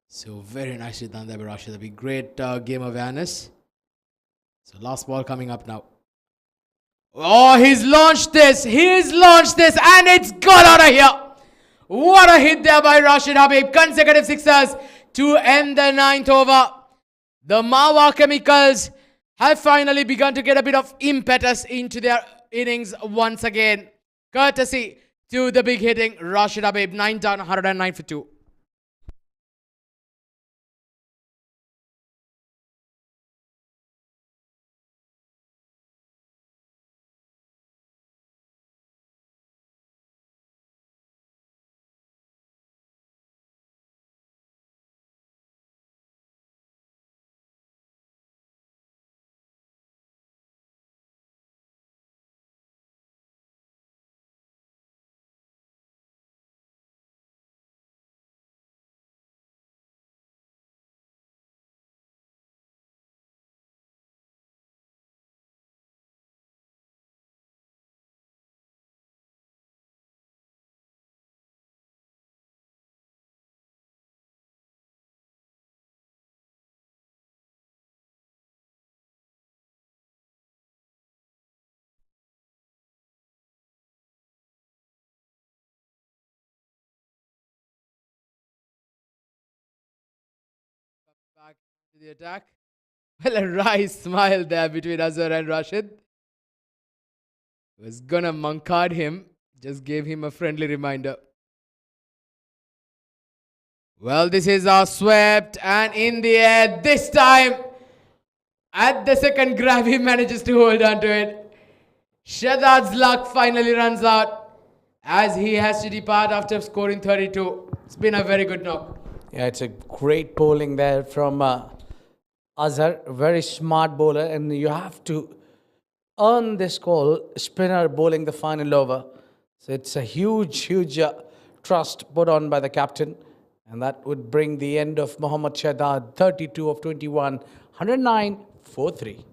So very nicely done there by Rashid Habib. Great game awareness. So last ball coming up now. Oh, he's launched this. He's launched this, and it's gone out of here. What a hit there by Rashid Habib. Consecutive sixers to end the 9th over. The MAWA Chemicals have finally begun to get a bit of impetus into their innings once again. Courtesy to the big hitting Rashid Habib. 9 down, 109 for 2. the attack. Well, a wry smile there between Azhar and Rashid. Was gonna monkard him. Just gave him a friendly reminder. Well, this is our swept and in the air. This time, at the second grab, he manages to hold on to it. Shahzad's luck finally runs out as he has to depart after scoring 32. It's been a very good knock. Yeah, it's a great bowling there from Azhar. Very smart bowler, and you have to earn this call, spinner bowling the final over. So it's a huge trust put on by the captain. And that would bring the end of Mohammad Shahzad, 32 of 21, 109 for 3.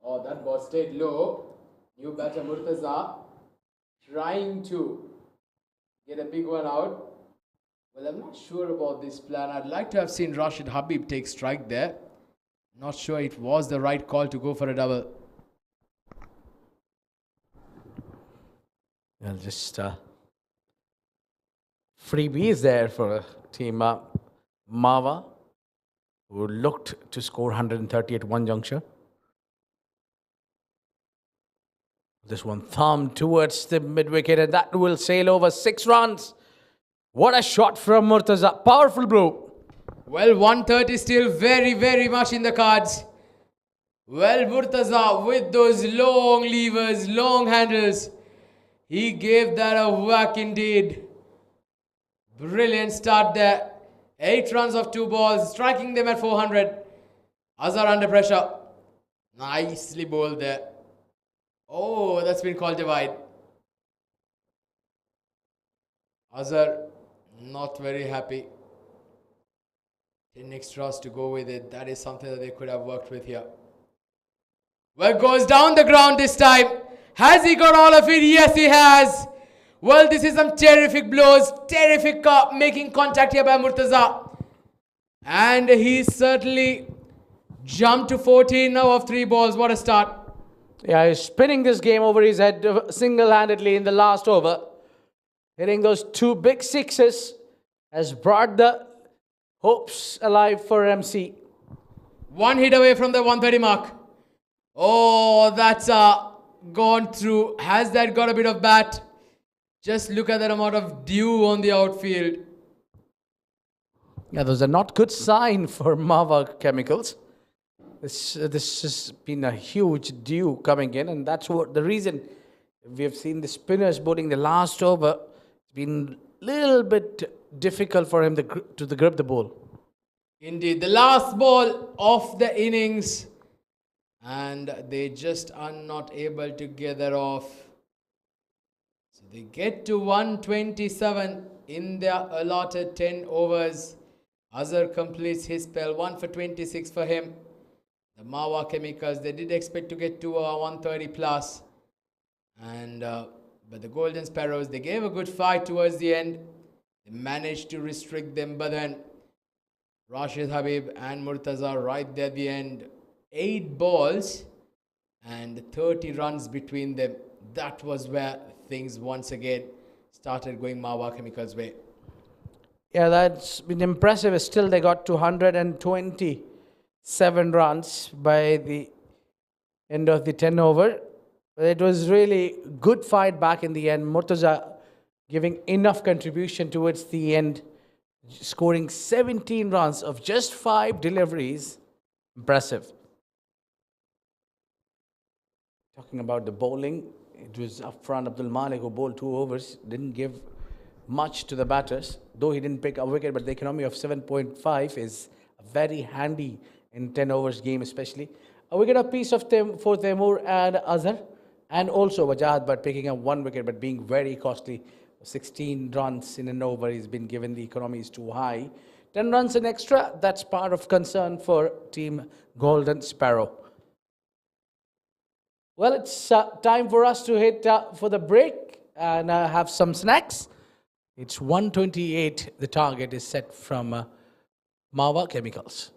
Oh, that ball stayed low. New batter Murtaza trying to get a big one out. Well, I'm not sure about this plan. I'd like to have seen Rashid Habib take strike there. Not sure it was the right call to go for a double. Well, just freebies there for team MAWA, who looked to score 130 at one juncture. This one thumbed towards the mid-wicket, and that will sail over 6 runs. What a shot from Murtaza. Powerful blow. Well, 130 still very much in the cards. Well, Murtaza with those long levers, long handles. He gave that a whack indeed. Brilliant start there. 8 runs of 2 balls, striking them at 400. Azhar under pressure. Nicely bowled there. Oh, that's been called divide. Azhar not very happy. 10 extras to go with it. That is something that they could have worked with here. Well, goes down the ground this time. Has he got all of it? Yes, he has. Well, this is some terrific blows. Terrific making contact here by Murtaza. And he certainly jumped to 14 now of 3 balls. What a start. Yeah, he's spinning this game over his head single-handedly in the last over. Hitting those 2 big sixes has brought the hopes alive for MC. 1 hit away from the 130 mark. Oh, that's gone through. Has that got a bit of bat? Just look at that amount of dew on the outfield. Yeah, those are not good sign for MAWA Chemicals. This has been a huge dew coming in, and that's what the reason we have seen the spinners bowling the last over. It's been a little bit difficult for him to grip the ball. Indeed, the last ball of the innings, and they just are not able to get that off. So they get to 127 in their allotted 10 overs. Azhar completes his spell, 1 for 26 for him. The MAWA Chemicals, they did expect to get to 130 plus. And but the Golden Sparrows, they gave a good fight towards the end. They managed to restrict them, but then Rashid Habib and Murtaza right there at the end. 8 balls and 30 runs between them. That was where things once again started going MAWA Chemicals' way. Yeah, that's been impressive. Still, they got 227 runs by the end of the 10 over. It was really good fight back in the end. Murtaza giving enough contribution towards the end, scoring 17 runs of just 5 deliveries. Impressive. Talking about the bowling, it was up front Abdul Malik who bowled 2 overs, didn't give much to the batters, though he didn't pick a wicket, but the economy of 7.5 is very handy in 10 overs game especially. A wicket apiece for Taimur and Azhar, and also Wajahat, but picking up 1 wicket, but being very costly. 16 runs in an over. He's been given the economy is too high. 10 runs in extra. That's part of concern for Team Golden Sparrow. Well, it's time for us to hit for the break and have some snacks. It's 128. The target is set from MAWA Chemicals.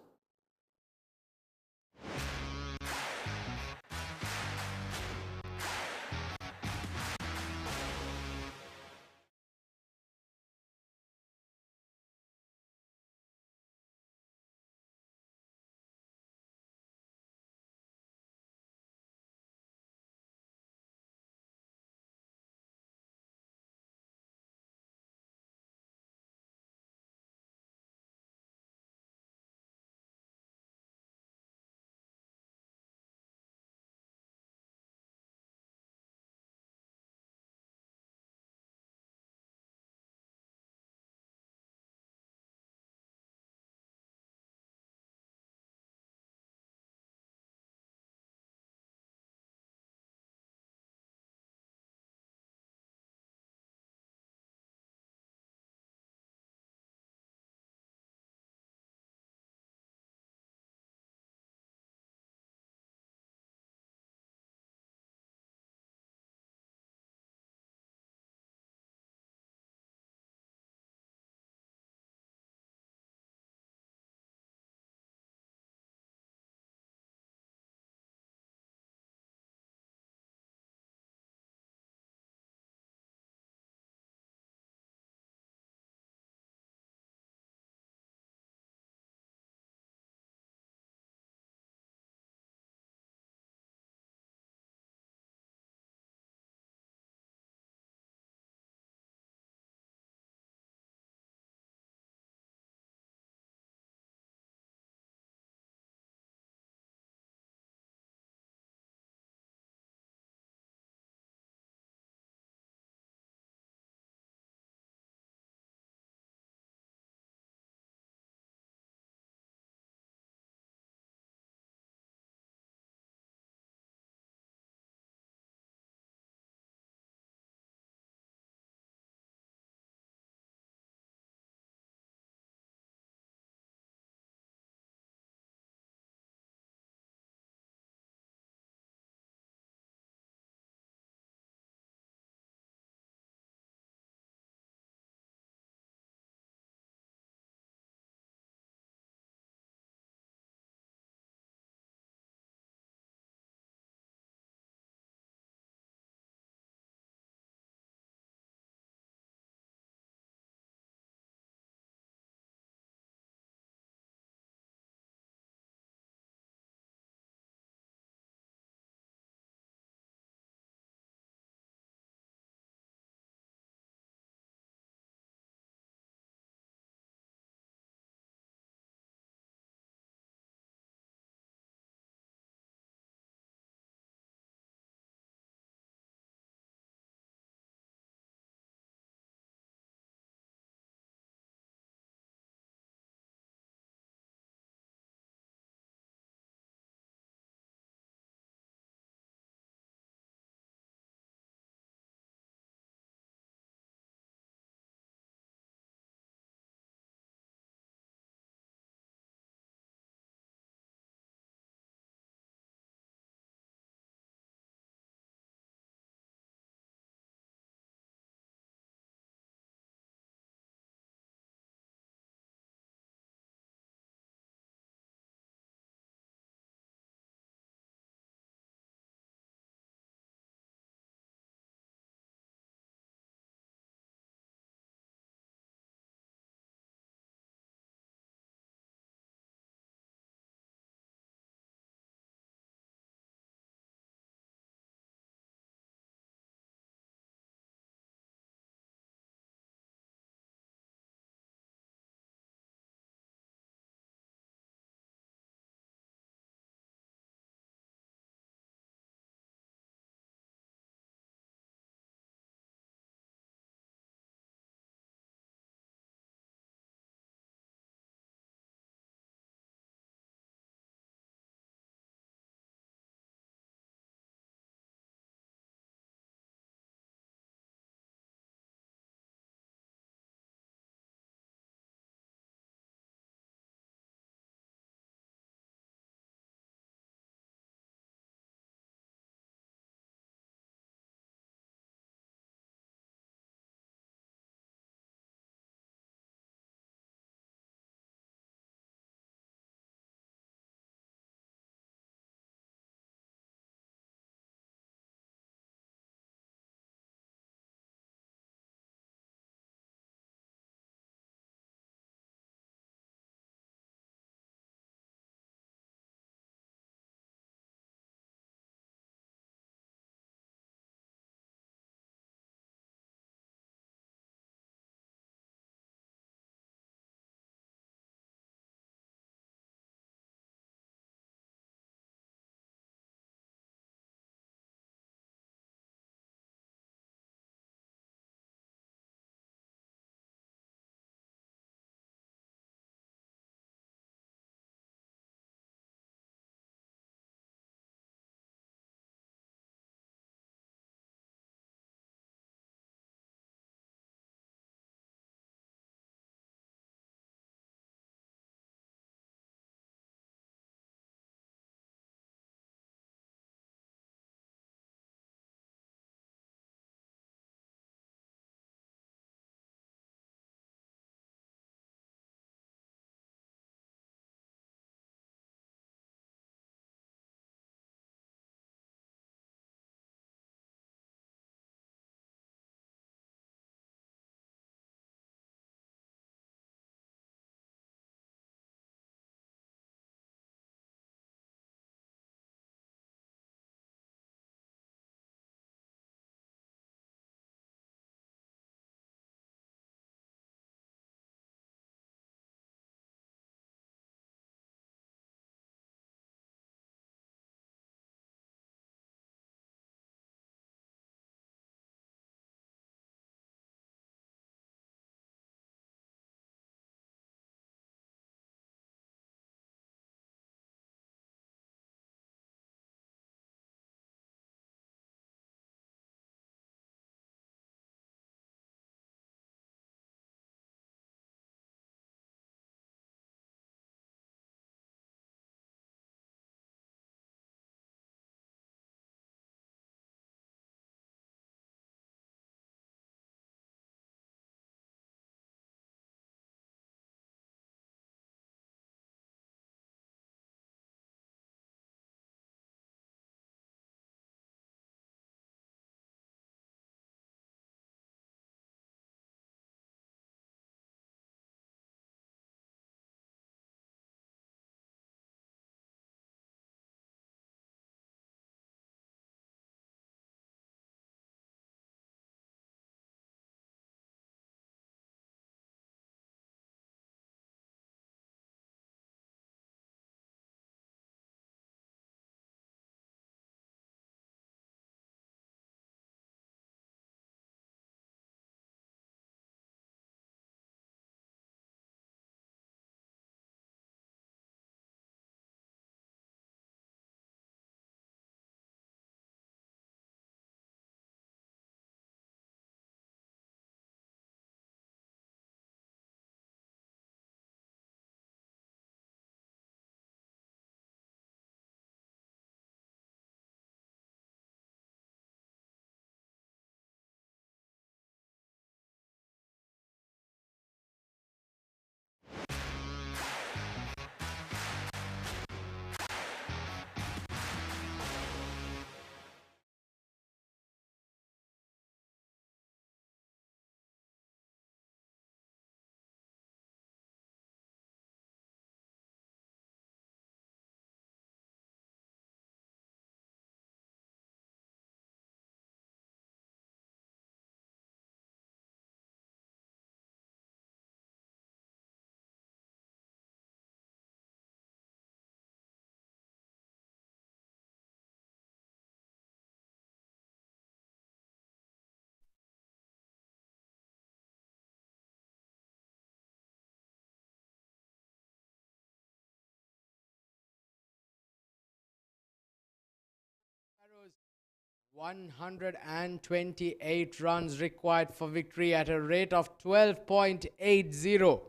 128 runs required for victory at a rate of 12.80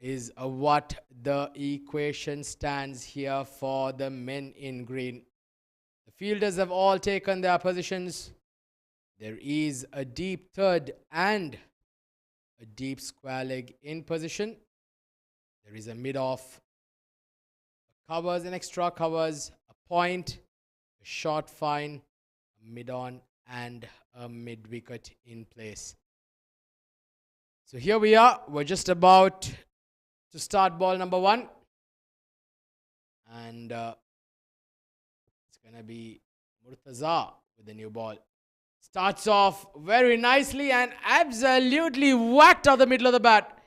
is what the equation stands here for the men in green. The fielders have all taken their positions. There is a deep third and a deep square leg in position. There is a mid-off, covers and extra covers, a point, a short fine, a mid-on and a mid-wicket in place. So here we are. We're just about to start ball number 1. And it's going to be Murtaza with the new ball. Starts off very nicely and absolutely whacked out the middle of the bat.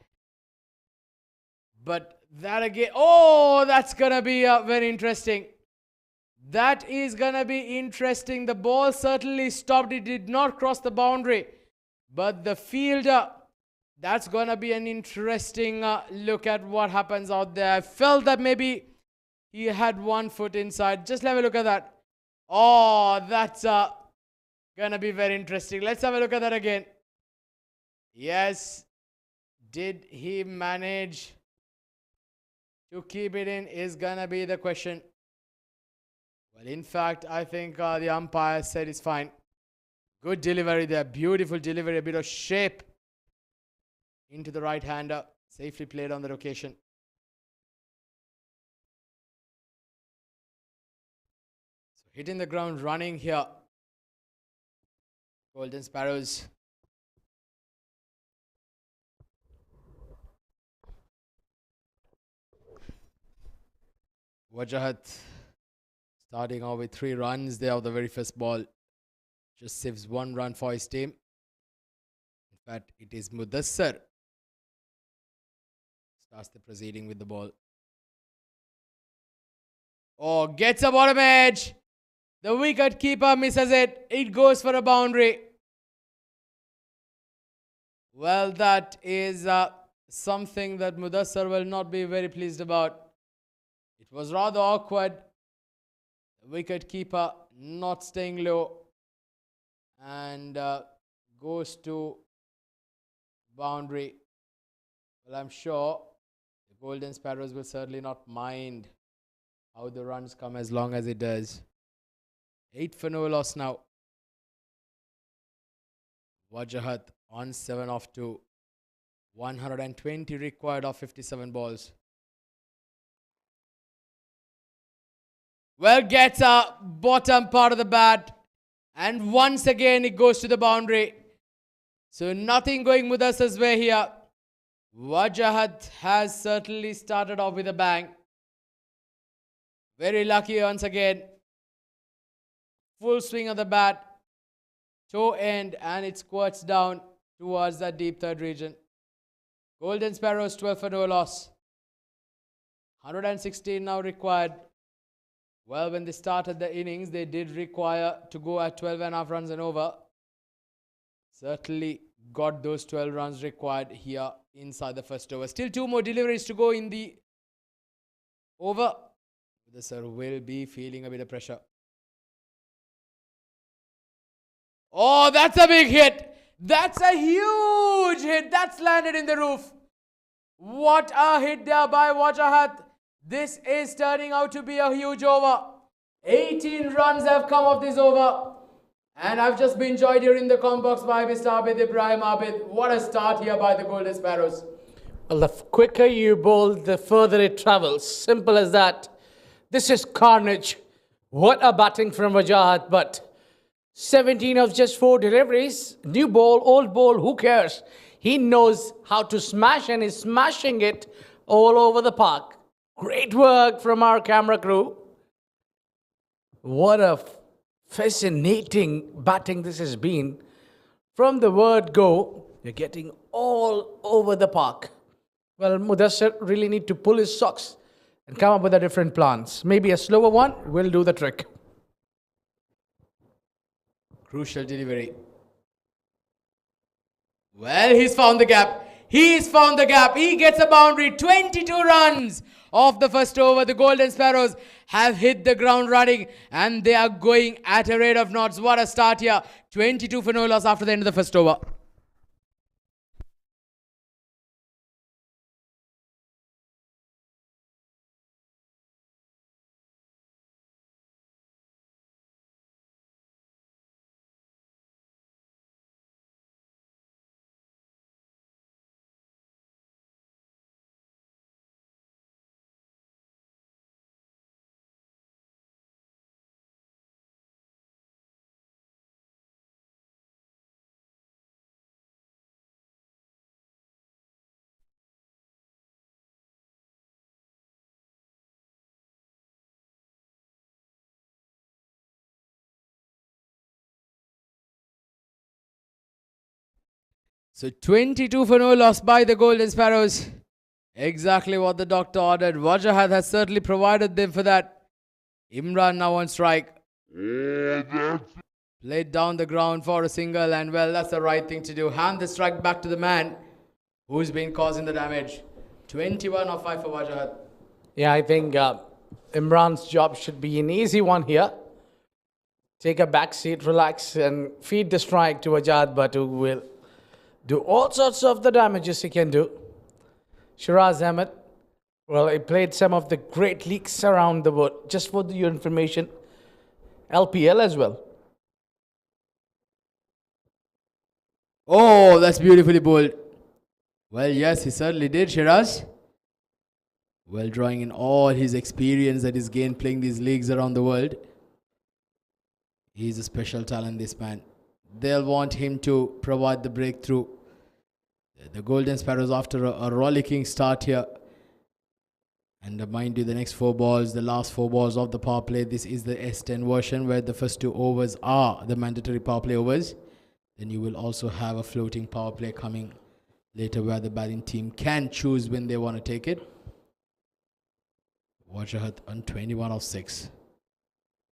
But that again, oh, that's going to be very interesting. That is going to be interesting. The ball certainly stopped. It did not cross the boundary. But the fielder, that's going to be an interesting look at what happens out there. I felt that maybe he had one foot inside. Just have a look at that. Oh, that's going to be very interesting. Let's have a look at that again. Yes. Did he manage to keep it in is going to be the question. Well, in fact, I think the umpire said it's fine. Good delivery there. Beautiful delivery. A bit of shape into the right-hander. Safely played on the location. So hitting the ground running here. Golden Sparrows. Wajahat starting off with 3 runs there of the very first ball. Just saves 1 run for his team. In fact, it is Mudassar starts the proceeding with the ball. Oh, gets a bottom edge. The wicket keeper misses it. It goes for a boundary. Well, that is something that Mudassar will not be very pleased about. It was rather awkward. The wicket keeper not staying low and goes to boundary. Well, I'm sure the Golden Sparrows will certainly not mind how the runs come as long as it does. 8 for no loss now. Wajahat on 7 off 2. 120 required of 57 balls. Well, gets a bottom part of the bat. And once again, it goes to the boundary. So nothing going Mudassar's way here. Wajahat has certainly started off with a bang. Very lucky once again. Full swing of the bat. Toe end and it squirts down towards that deep third region. Golden Sparrows 12 for no loss. 116 now required. Well, when they started the innings, they did require to go at 12.5 runs and over. Certainly got those 12 runs required here inside the first over. Still 2 more deliveries to go in the over. The sir will be feeling a bit of pressure. Oh, that's a big hit. That's a huge hit. That's landed in the roof. What a hit there by Wajahat. This is turning out to be a huge over. 18 runs have come off this over. And I've just been joined here in the comment box by Mr. Abid Ibrahim Abid. What a start here by the Golden Sparrows. Well, the quicker you bowl, the further it travels. Simple as that. This is carnage. What a batting from Wajahat, but 17 of just 4 deliveries. New ball, old ball, who cares? He knows how to smash and is smashing it all over the park. Great work from our camera crew. What a fascinating batting this has been. From the word go, you're getting all over the park. Well, Mudassar really need to pull his socks and come up with a different plans. Maybe a slower one will do the trick. Crucial delivery. Well, he's found the gap. He's found the gap. He gets a boundary. 22 runs of the first over. The Golden Sparrows have hit the ground running and they are going at a rate of knots. What a start here. 22 for no loss after the end of the first over. So 22 for no loss by the Golden Sparrows. Exactly what the doctor ordered. Wajahat has certainly provided them for that. Imran now on strike. Played down the ground for a single, and well, that's the right thing to do. Hand the strike back to the man who's been causing the damage. 21 off 5 for Wajahat. Yeah, I think Imran's job should be an easy one here. Take a back seat, relax, and feed the strike to Ajad Bhat, who will do all sorts of the damages he can do. Shiraz Ahmed, well, he played some of the great leagues around the world. Just for your information, LPL as well. Oh, that's beautifully bowled. Well, yes, he certainly did, Shiraz. Well, drawing in all his experience that he's gained playing these leagues around the world. He's a special talent, this man. They'll want him to provide the breakthrough. The Golden Sparrows after a rollicking start here. And mind you, the next 4 balls, the last 4 balls of the power play. This is the S10 version where the first 2 overs are the mandatory power play overs. Then you will also have a floating power play coming later where the batting team can choose when they want to take it. Wajahat on 21 of 6.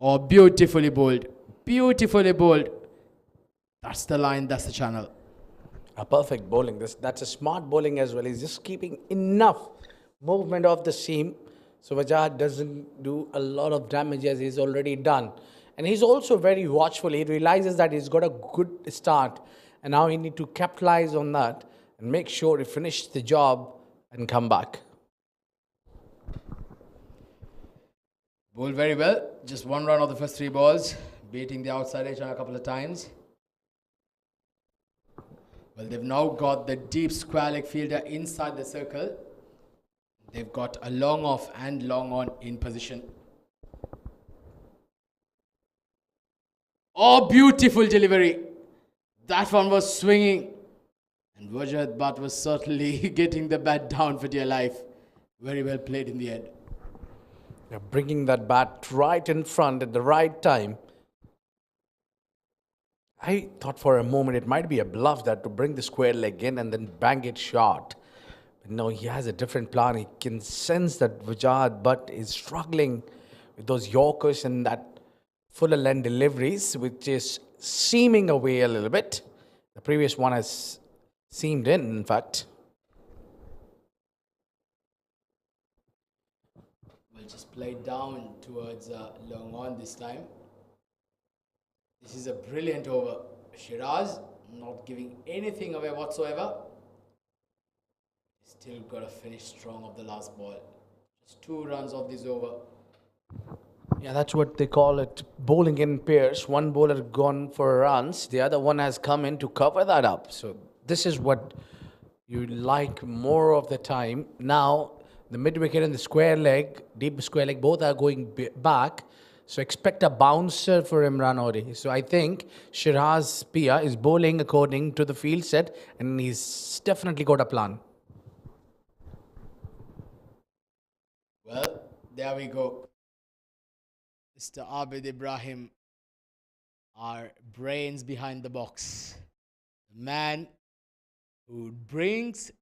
Oh, beautifully bowled. Beautifully bowled. That's the line, that's the channel. A perfect bowling. That's a smart bowling as well. He's just keeping enough movement of the seam so Wajahat doesn't do a lot of damage as he's already done. And he's also very watchful. He realizes that he's got a good start and now he need to capitalize on that and make sure he finishes the job and come back. Bowled very well. Just 1 run of the first 3 balls, beating the outside edge on a couple of times. Well, they've now got the deep square leg fielder inside the circle. They've got a long off and long on in position. Oh, beautiful delivery. That one was swinging. And Wajahat Bhat was certainly getting the bat down for dear life. Very well played in the end. They're bringing that bat right in front at the right time. I thought for a moment it might be a bluff that to bring the square leg in and then bang it short. But no, he has a different plan. He can sense that Wajahat Bhat is struggling with those Yorkers and that fuller length deliveries, which is seaming away a little bit. The previous one has seamed in fact. We'll just play down towards long on this time. This is a brilliant over. Shiraz not giving anything away whatsoever. Still got to finish strong of the last ball. Just 2 runs of this over. Yeah, that's what they call it, bowling in pairs. One bowler gone for runs, the other one has come in to cover that up. So this is what you like more of the time. Now, the mid wicket and the square leg, deep square leg, both are going back. So expect a bouncer for Imran Ori. So I think Shiraz Pia is bowling according to the field set and he's definitely got a plan. Well, there we go. Mr. Abid Ibrahim, our brains behind the box. The man who drinks,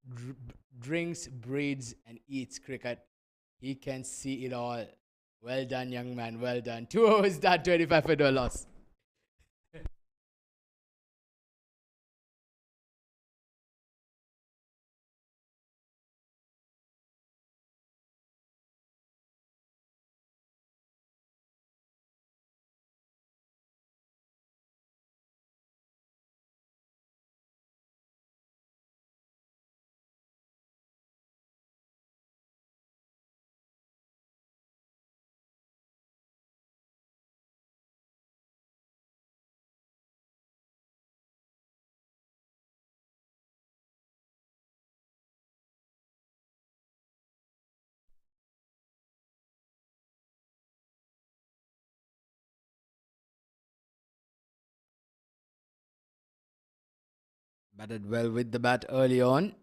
breeds, and eats cricket. He can see it all. Well done, young man. Well done. 2 overs done, 25 for no loss. Batted well with the bat early on.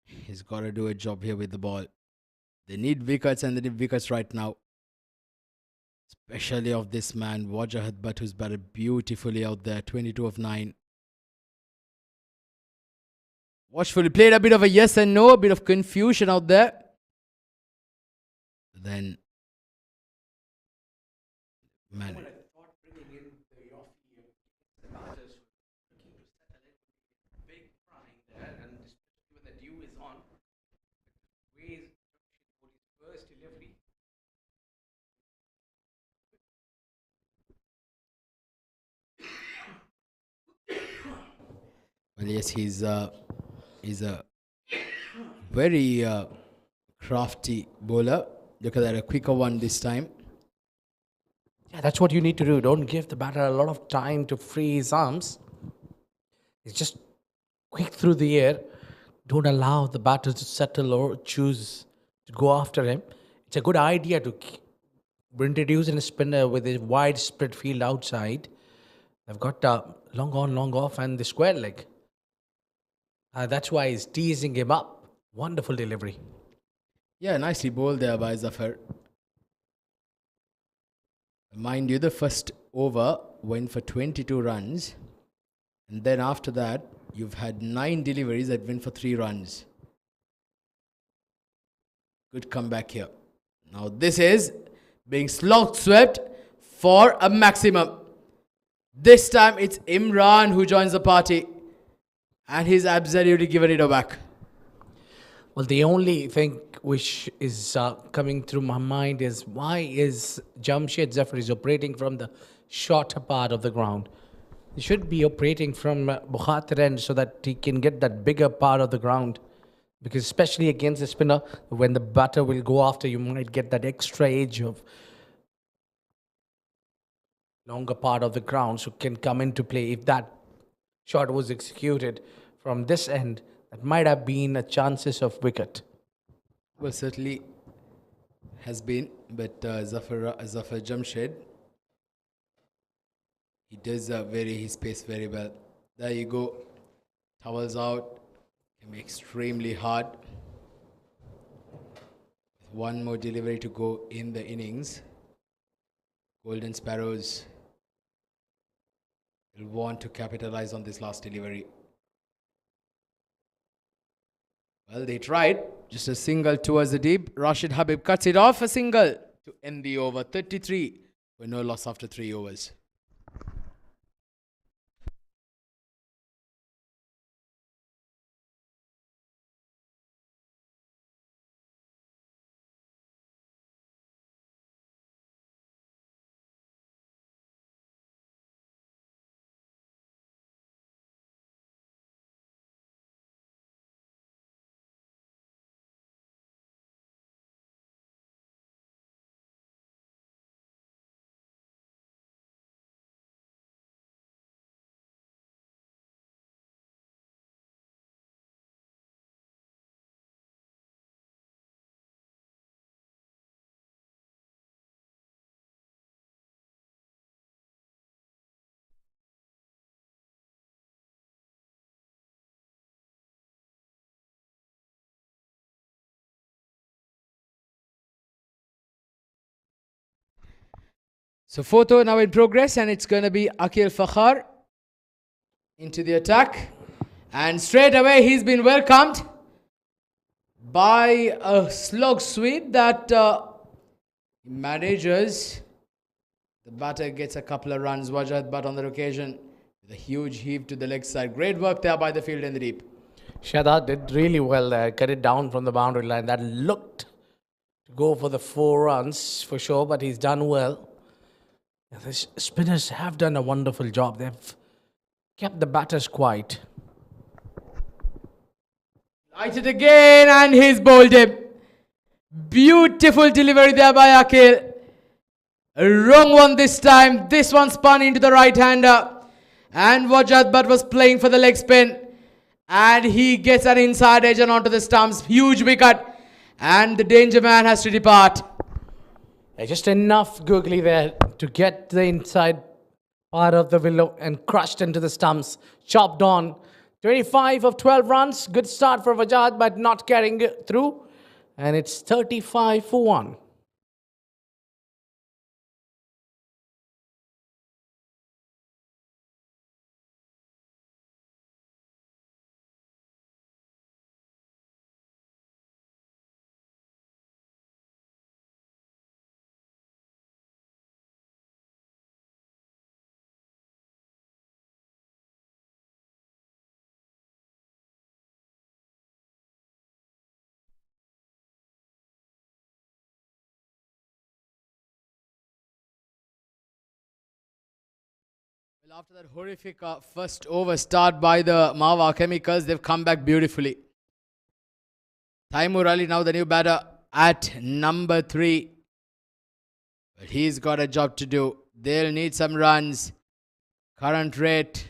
He's got to do a job here with the ball. They need wickets and they need wickets right now. Especially of this man, Wajahat Butt, who's batted beautifully out there. 22 of 9. Watchfully played a bit of a yes and no, a bit of confusion out there. Then, man. Well, yes, he's a very crafty bowler. Look at that, a quicker one this time. Yeah, that's what you need to do. Don't give the batter a lot of time to free his arms. It's just quick through the air. Don't allow the batter to settle or choose to go after him. It's a good idea to introduce a spinner with a wide spread field outside. They've got long on, long off, and the square leg. That's why he's teasing him up. Wonderful delivery. Yeah, nicely bowled there by Zafar. Mind you, the first over went for 22 runs. And then after that, you've had 9 deliveries that went for 3 runs. Good comeback here. Now this is being slog swept for a maximum. This time it's Imran who joins the party. And he's absolutely given it back. Well, the only thing which is coming through my mind is why is Jamshed Zafar is operating from the shorter part of the ground? He should be operating from Bukhatir end so that he can get that bigger part of the ground. Because especially against the spinner, when the batter will go after, you might get that extra edge of longer part of the ground, so can come into play. If that shot was executed from this end, that might have been a chances of wicket. Well, certainly has been, but Zafar Jamshed, he does vary his pace very well. There you go. Towels out. Can be extremely hard. One more delivery to go in the innings. Golden Sparrows will want to capitalize on this last delivery. Well, they tried. Just a single towards the deep. Rashid Habib cuts it off. A single to end the over. 33 with no loss after 3 overs. So photo now in progress, and it's going to be Akil Fakhar into the attack. And straight away he's been welcomed by a slog sweep that manages. The batter gets a couple of runs. Wajahat Butt on that occasion with a huge heave to the leg side. Great work there by the field in the deep. Shada did really well there. Cut it down from the boundary line. That looked to go for the 4 runs for sure, but he's done well. The spinners have done a wonderful job. They've kept the batters quiet. Light it again, and he's bowled him. Beautiful delivery there by Akil. A wrong one this time. This one spun into the right-hander. And Wajahat Butt was playing for the leg spin. And he gets an inside edge and onto the stumps. Huge wicket. And the danger man has to depart. Just enough googly there to get the inside part of the willow and crushed into the stumps. Chopped on. 25 of 12 runs. Good start for Vajad, but not carrying it through. And it's 35 for 1. Well, after that horrific first over start by the MAWA Chemicals, they've come back beautifully. Taimur Ali now the new batter at number 3. But he's got a job to do. They'll need some runs. Current rate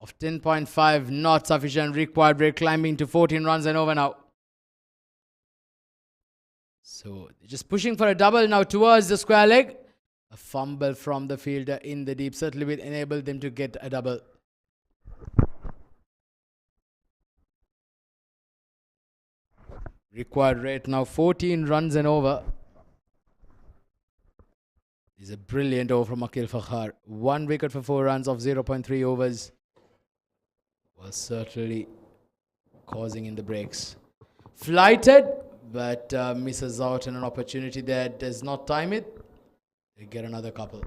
of 10.5, not sufficient. Required rate climbing to 14 runs and over now. So they're just pushing for a double now towards the square leg. A fumble from the fielder in the deep certainly will enable them to get a double. Required rate now 14 runs and over. This is a brilliant over from Akil Fakhar. 1 wicket for 4 runs of 0.3 overs. Was certainly causing in the breaks. Flighted, but misses out on an opportunity that does not time it. They get another couple.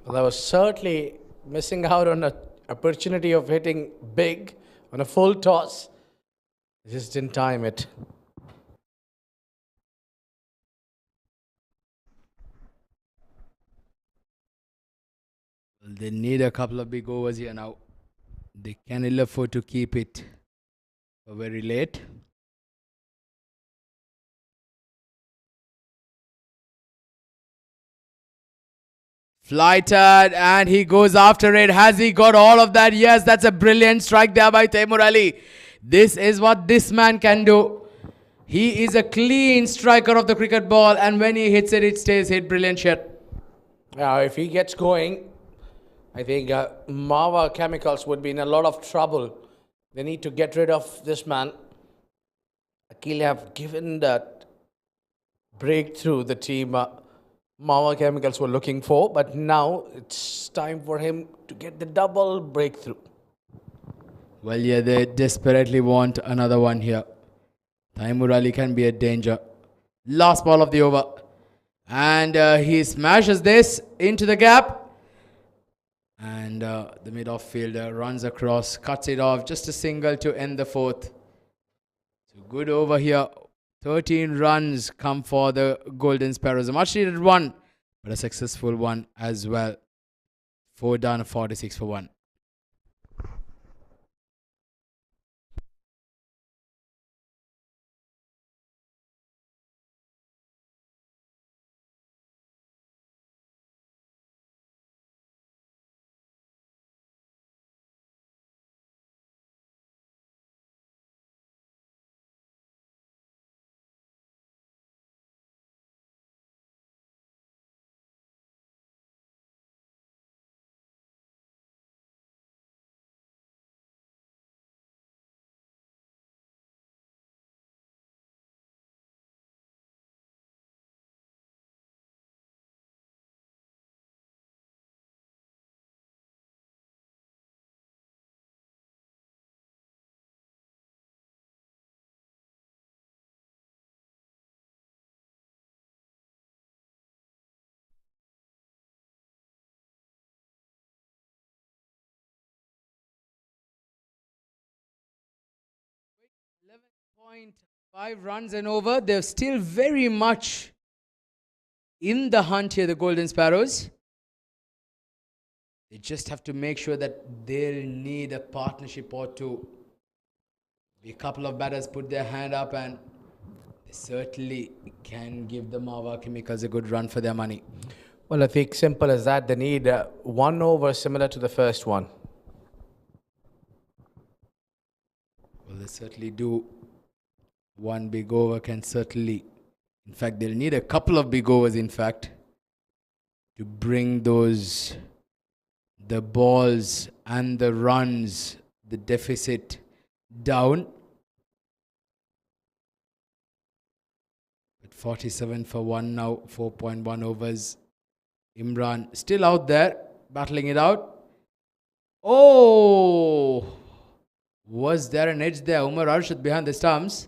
Well, I was certainly missing out on an opportunity of hitting big on a full toss. Just didn't time it. Well, they need a couple of big overs here now. They can ill afford to keep it for very late. Flighted, and he goes after it. Has he got all of that? Yes, that's a brilliant strike there by Taimur Ali. This is what this man can do. He is a clean striker of the cricket ball, and when he hits it, it stays hit. Brilliant shot. Now, if he gets going, I think MAWA Chemicals would be in a lot of trouble. They need to get rid of this man. Akil have given that breakthrough the team MAWA Chemicals were looking for, but now it's time for him to get the double breakthrough. Well, yeah, they desperately want another one here. Taimur Ali can be a danger. Last ball of the over. And he smashes this into the gap. And the mid-off fielder runs across, cuts it off. Just a single to end the 4th. So good over here. 13 runs come for the Golden Sparrows. A much needed one, but a successful one as well. 4 done, 46 for 1. .5 runs and over. They're still very much in the hunt here, the Golden Sparrows. They just have to make sure that they'll need a partnership or two. A couple of batters put their hand up, and they certainly can give the MAWA Chemicals a good run for their money. Well, I think simple as that. They need 1 over similar to the first one. Well, they certainly do. 1 big over can certainly, in fact, they'll need a couple of big overs, in fact, to bring those the balls and the runs, the deficit down. At 47 for 1 now, 4.1 overs. Imran still out there, battling it out. Oh! Was there an edge there? Umar Arshad behind the stumps.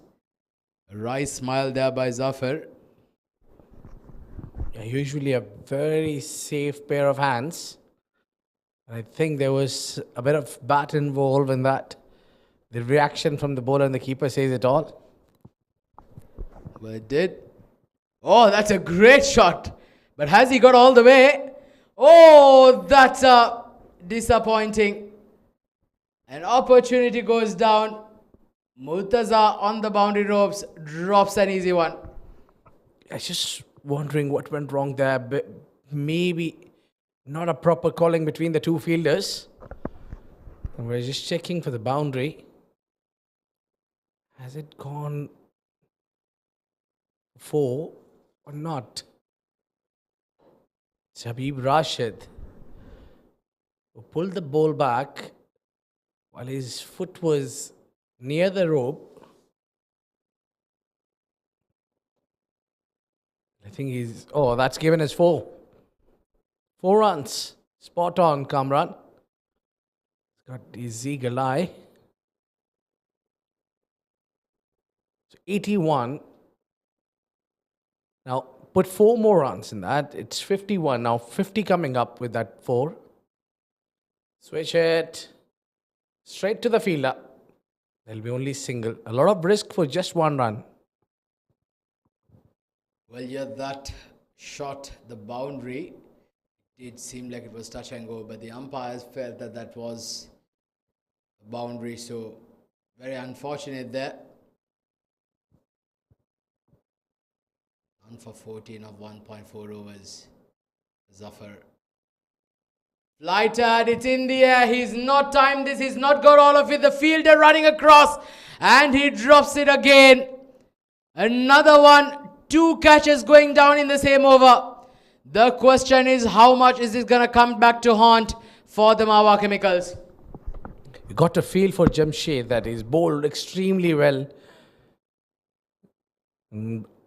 A wry smile there by Zafar. Yeah, usually a very safe pair of hands. I think there was a bit of bat involved in that. The reaction from the bowler and the keeper says it all. Well, it did. Oh, that's a great shot. But has he got all the way? Oh, that's disappointing. An opportunity goes down. Murtaza on the boundary ropes drops an easy one. I was just wondering what went wrong there. But maybe not a proper calling between the two fielders. And we're just checking for the boundary. Has it gone 4 or not? It's Habib Rashid who pulled the ball back while his foot was near the rope. I think he's... Oh, that's given us 4. 4 runs. Spot on, Kamran. He's got his eagle eye. So 81. Now, put 4 more runs in that. It's 51. Now, 50 coming up with that 4. Switch it. Straight to the fielder. There'll be only single. A lot of risk for just 1 run. Well, yeah, that shot, the boundary, it seemed like it was touch and go, but the umpires felt that that was a boundary, so very unfortunate there. 1 for 14 of 1.4 overs. Zafar. Flighted, it's in the air. He's not timed this. He's not got all of it. The fielder running across and he drops it again. Another one. 2 catches going down in the same over. The question is, how much is this going to come back to haunt for the MAWA Chemicals? You got a feel for Jamshed that he's bowled extremely well.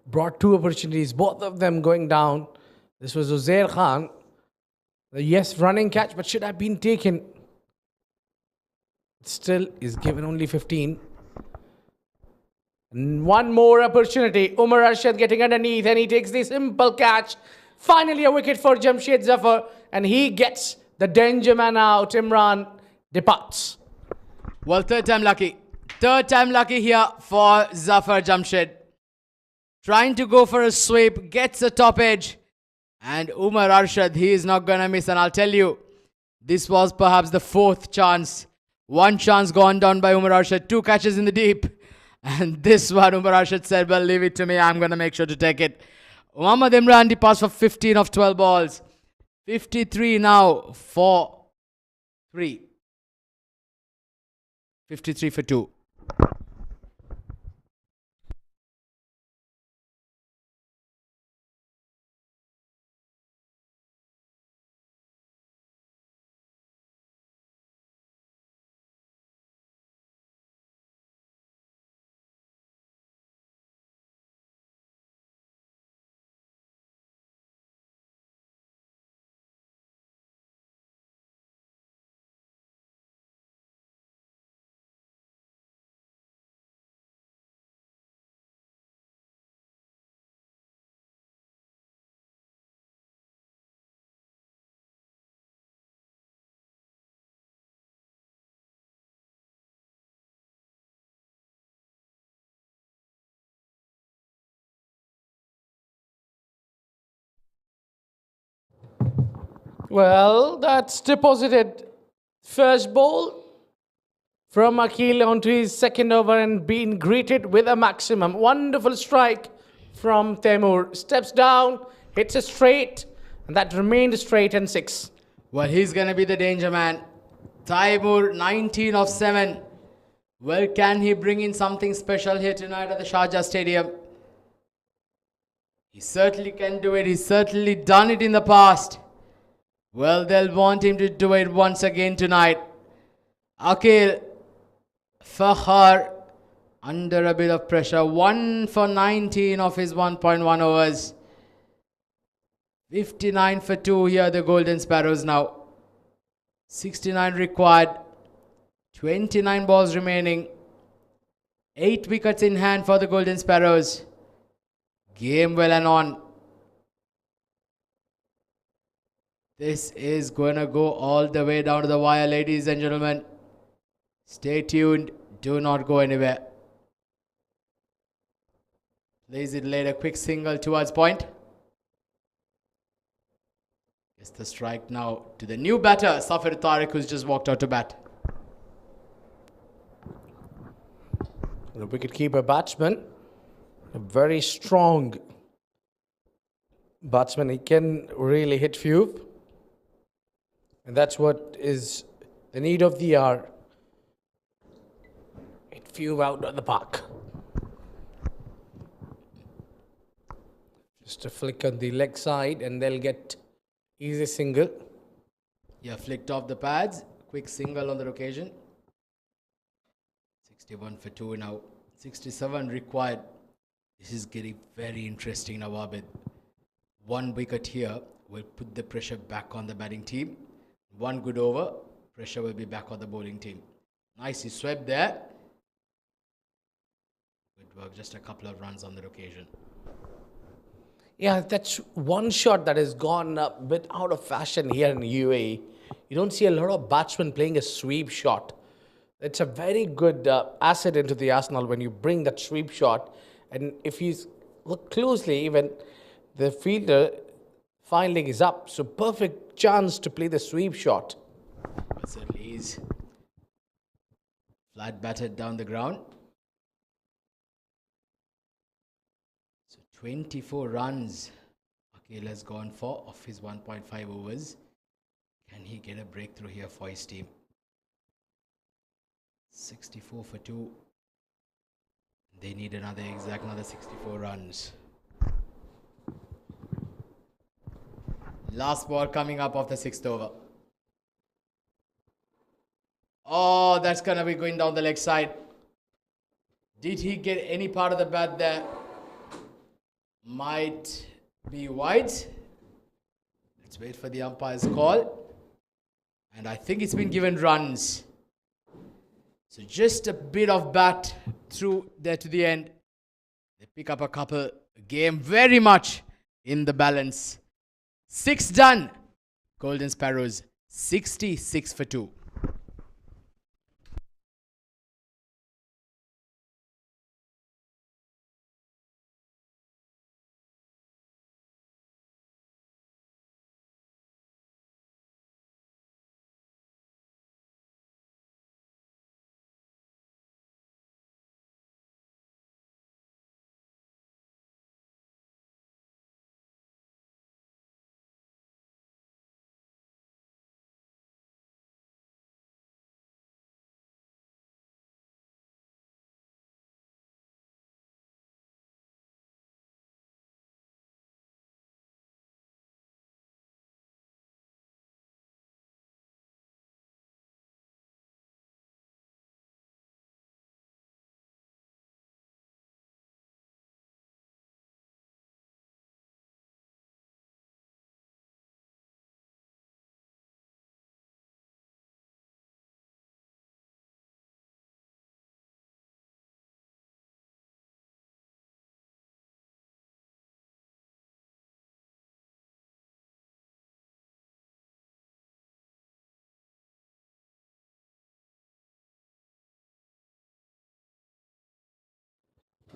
Brought 2 opportunities, both of them going down. This was Uzair Khan. Yes, running catch, but should have been taken. Still is given only 15. And 1 more opportunity. Umar Arshad getting underneath and he takes the simple catch. Finally a wicket for Jamshed Zafar and he gets the danger man out. Imran departs. Well, third time lucky. Third time lucky here for Zafar Jamshed. Trying to go for a sweep, gets a top edge. And Umar Arshad, he is not going to miss. And I'll tell you, this was perhaps the 4th chance. 1 chance gone down by Umar Arshad. 2 catches in the deep. And this one, Umar Arshad said, well, leave it to me. I'm going to make sure to take it. Mohammad Imran departs for 15 of 12 balls. 53 now for 3. 53 for 2. Well, that's deposited. First ball from Akhil onto his second over and being greeted with a maximum. Wonderful strike from Temur. Steps down, hits a straight, and that remained straight and 6. Well, he's going to be the danger man. Taimur, 19 of 7. Well, can he bring in something special here tonight at the Sharjah Stadium? He certainly can do it. He's certainly done it in the past. Well, they'll want him to do it once again tonight. Akil Fahar under a bit of pressure. 1 for 19 of his 1.1 overs. 59 for 2 here, the Golden Sparrows now. 69 required. 29 balls remaining. 8 wickets in hand for the Golden Sparrows. Game well and on. This is going to go all the way down to the wire, ladies and gentlemen. Stay tuned. Do not go anywhere. Plays it late, a quick single towards point. It's the strike now to the new batter, Safir Tariq, who's just walked out to bat. The wicketkeeper batsman, a very strong batsman. He can really hit few. And that's what is the need of the hour. Hit few out of the park. Just a flick on the leg side and they'll get easy single. Yeah, flicked off the pads. Quick single on the occasion. 61 for 2 now. 67 required. This is getting very interesting now, Abid. 1 wicket here will put the pressure back on the batting team. 1 good over, pressure will be back on the bowling team. Nicely swept there. Good work, just a couple of runs on that occasion. Yeah, that's one shot that has gone a bit out of fashion here in UAE. You don't see a lot of batsmen playing a sweep shot. It's a very good asset into the arsenal when you bring that sweep shot. And if you look closely, even the fielder fielding is up. So perfect chance to play the sweep shot. But certainly is. Flat batted down the ground. So 24 runs Akil has gone for of his 1.5 overs. Can he get a breakthrough here for his team? 64 for 2. They need another 64 runs. Last ball coming up of the 6th over. Oh, that's going to be going down the leg side. Did he get any part of the bat there? Might be wide. Let's wait for the umpire's call. And I think it's been given runs. So just a bit of bat through there to the end. They pick up a couple. Game very much in the balance. 6 done. Golden Sparrows 66 for 2.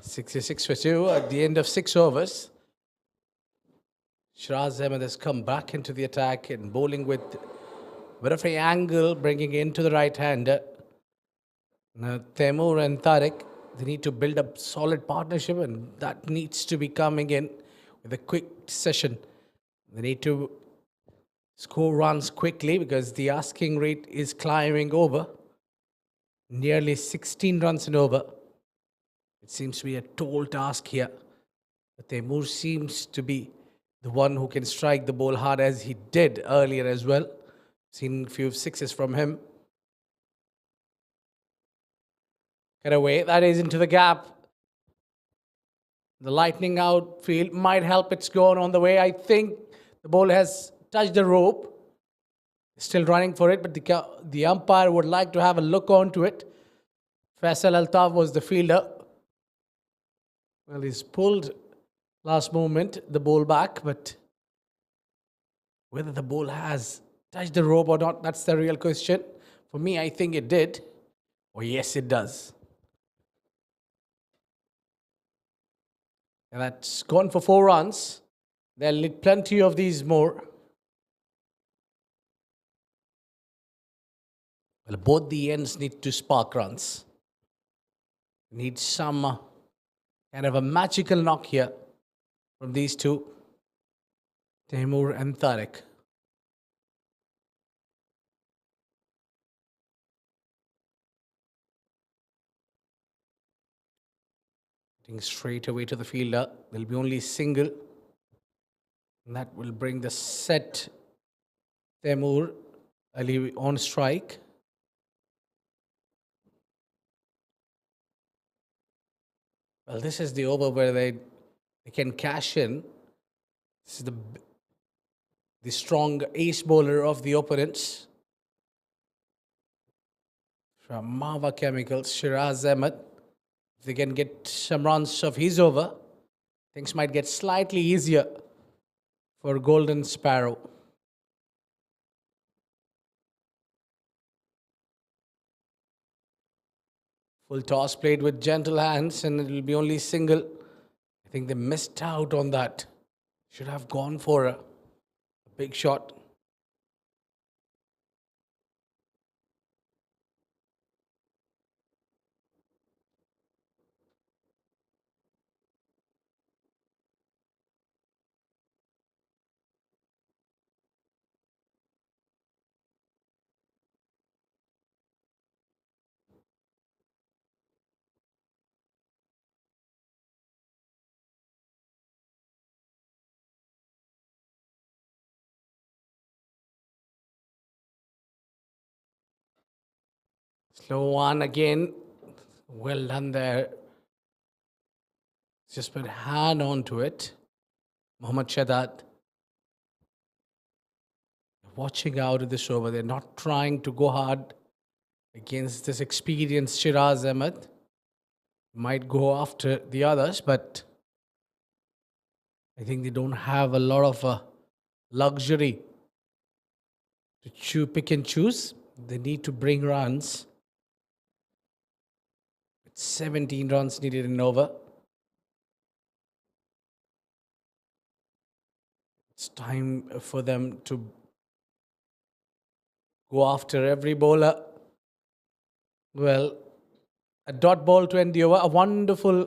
$66 for 2 at the end of 6 overs. Shiraz Ahmed has come back into the attack and bowling with a bit of an angle, bringing into the right-hander. Now, Taimur and Tariq, they need to build a solid partnership, and that needs to be coming in with a quick session. They need to score runs quickly because the asking rate is climbing over. Nearly 16 runs and over. It seems to be a tall task here. But Taimur seems to be the one who can strike the ball hard as he did earlier as well. Seen a few sixes from him. Get away. That is into the gap. The lightning outfield might help. It's gone on the way. I think the ball has touched the rope. Still running for it, but the umpire would like to have a look onto it. Faisal Altaf was the fielder. Well, he's pulled last moment the ball back, but whether the ball has touched the rope or not, that's the real question. For me, I think it did. Oh, yes, it does. And that's gone for 4 runs. There'll need plenty of these more. Well, both the ends need to spark runs. Need some kind of a magical knock here from these two, Taimur and Tariq. Getting straight away to the fielder. There'll be only single. And that will bring the set Taimur Ali on strike. Well, this is the over where they can cash in. This is the strong ace bowler of the opponents. From MAWA Chemicals, Shiraz Ahmed. If they can get some runs of his over, things might get slightly easier for Golden Sparrow. Full toss played with gentle hands, and it will be only single. I think they missed out on that. Should have gone for a big shot. Slow one again. Well done there. Just put hand onto it. Mohammad Shaddad watching out of this over. They're not trying to go hard against this experienced Shiraz Ahmed. Might go after the others, but I think they don't have a lot of luxury to pick and choose. They need to bring runs. 17 runs needed in over. It's time for them to go after every bowler. Well, a dot ball to end the over. A wonderful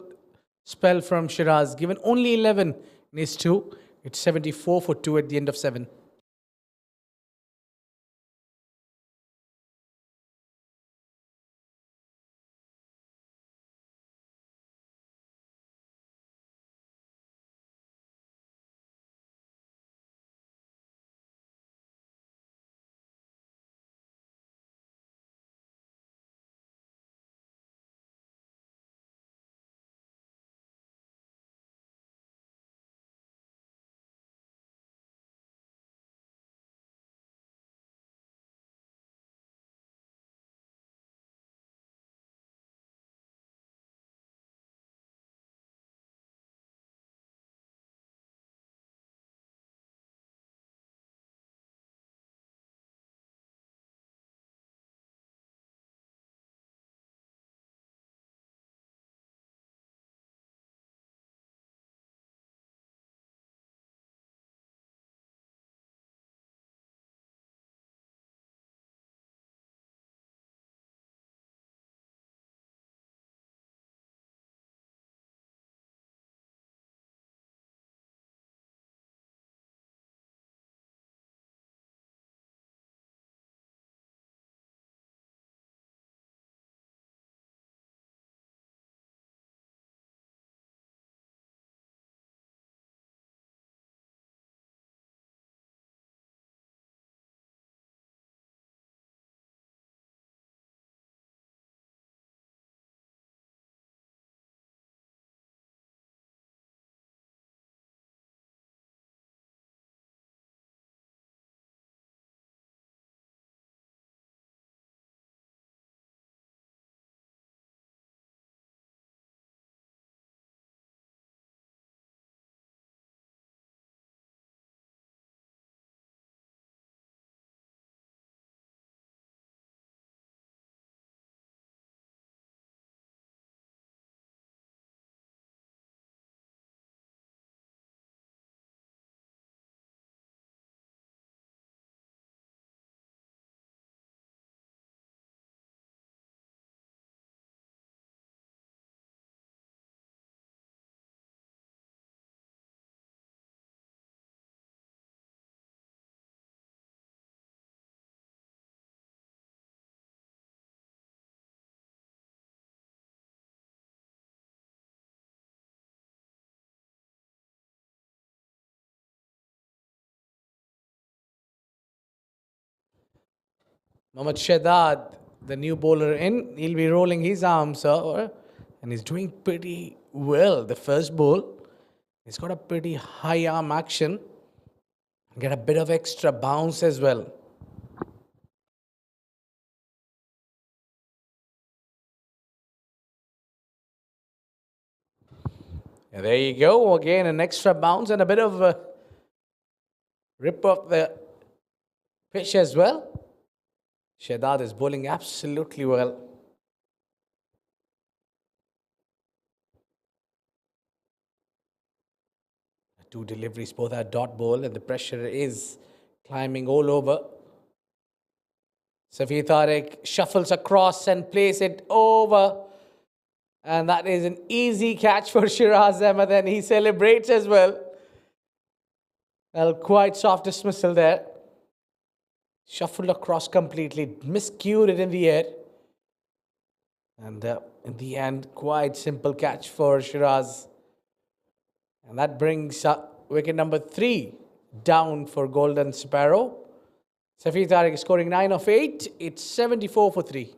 spell from Shiraz. Given only 11 in his 2. It's 74 for 2 at the end of 7. Mohammad Shehzad, the new bowler in, he'll be rolling his arms over and he's doing pretty well. The first ball, he's got a pretty high arm action, get a bit of extra bounce as well. And there you go, again an extra bounce and a bit of a rip off the pitch as well. Shehzad is bowling absolutely well. Two deliveries, both are dot ball, and the pressure is climbing all over. Safi Tariq shuffles across and plays it over. And that is an easy catch for Shiraz Ahmed, and he celebrates as well. Well, quite soft dismissal there. Shuffled across completely, miscued it in the air. And in the end, quite simple catch for Shiraz. And that brings wicket number 3 down for Golden Sparrow. Safi Tariq is scoring 9 of 8. It's 74 for 3.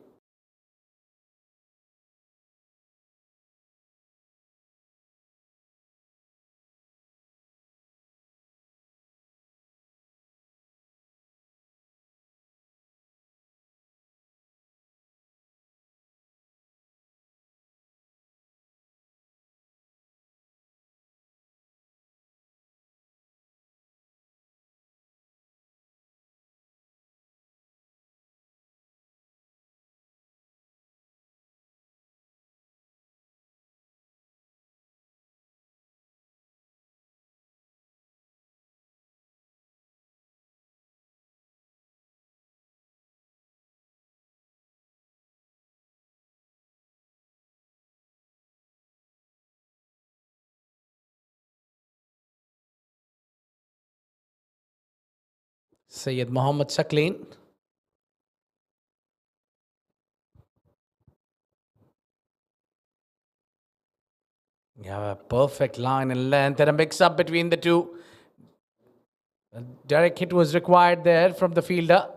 Syed Mohammad Sakleen. You have a perfect line and length and a mix-up between the two. A direct hit was required there from the fielder.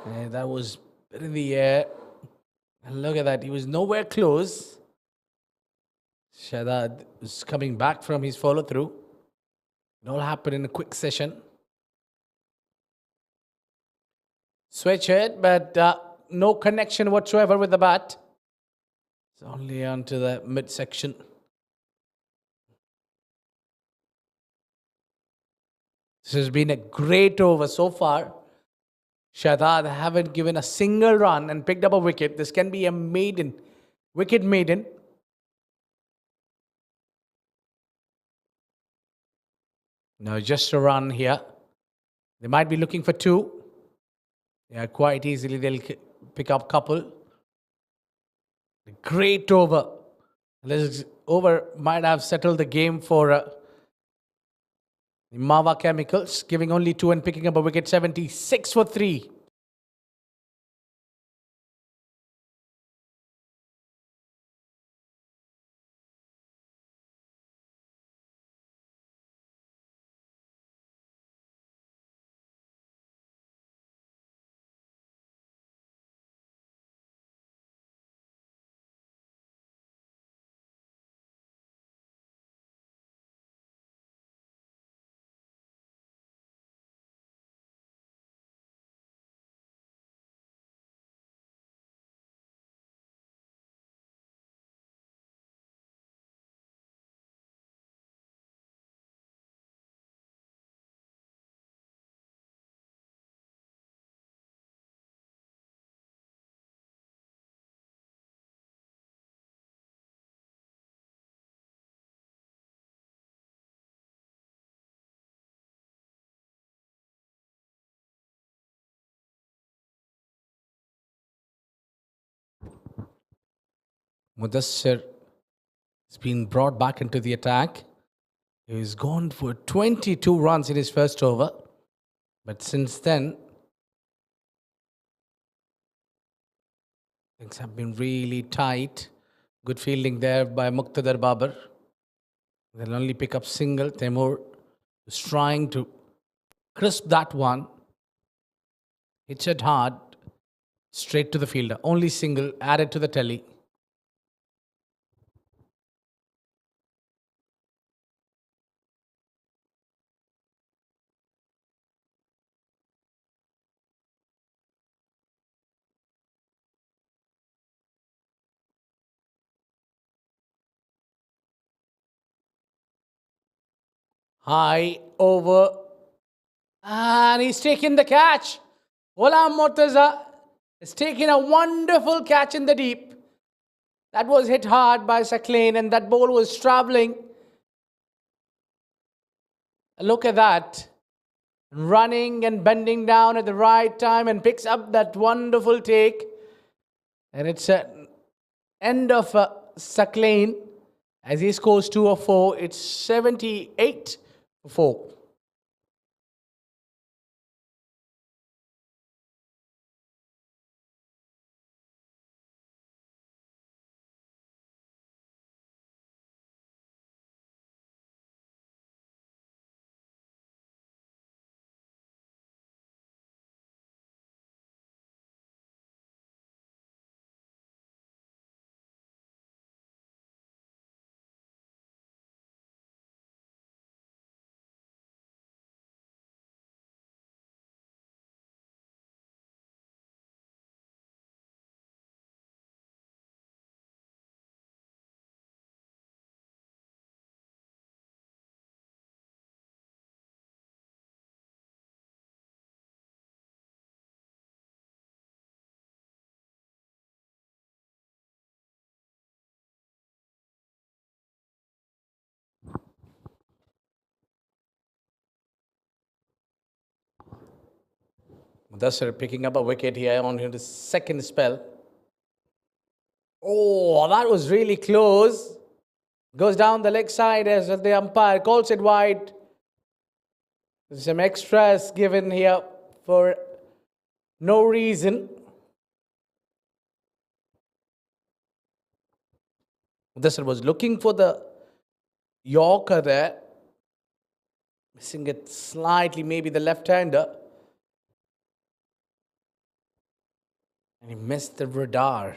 And that was in the air. And look at that, he was nowhere close. Shehzad was coming back from his follow-through. It all happened in a quick session. Switch hit, but no connection whatsoever with the bat. It's only onto the midsection. This has been a great over so far. Shehzad haven't given a single run and picked up a wicket. This can be a maiden, wicket maiden. No, just a run here. They might be looking for 2. Yeah, quite easily they'll pick up a couple. Great over. This over might have settled the game for the MAWA Chemicals, giving only 2 and picking up a wicket. 76 for 3. Mudassir has been brought back into the attack. He's gone for 22 runs in his first over. But since then, things have been really tight. Good fielding there by Muqtadar Babar. They'll only pick up single. Taimur is trying to Crisp that one. Hits it hard. Straight to the fielder. Only single. Added to the telly. High over. And he's taking the catch. Ghulam Murtaza is taking a wonderful catch in the deep. That was hit hard by Saqlain, and that ball was traveling. Look at that. Running and bending down at the right time and picks up that wonderful take. And it's an end of Saqlain as he scores 2 of 4. It's 78 for 4. Mudassir picking up a wicket here on his second spell. Oh, that was really close. Goes down the leg side as the umpire calls it wide. There's some extras given here for no reason. Mudassir was looking for the Yorker there. Missing it slightly, maybe the left-hander. And he missed the radar.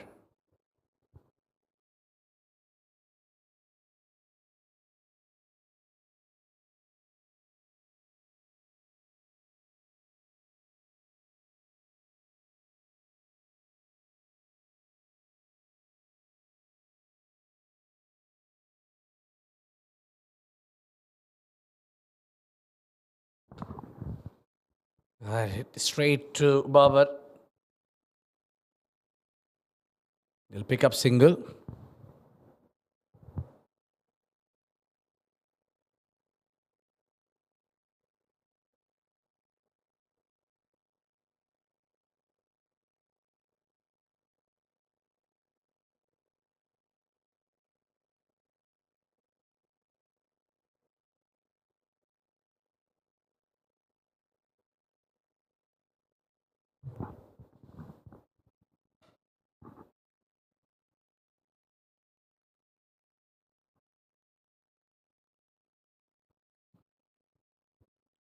Hit straight to Babar. He'll pick up single.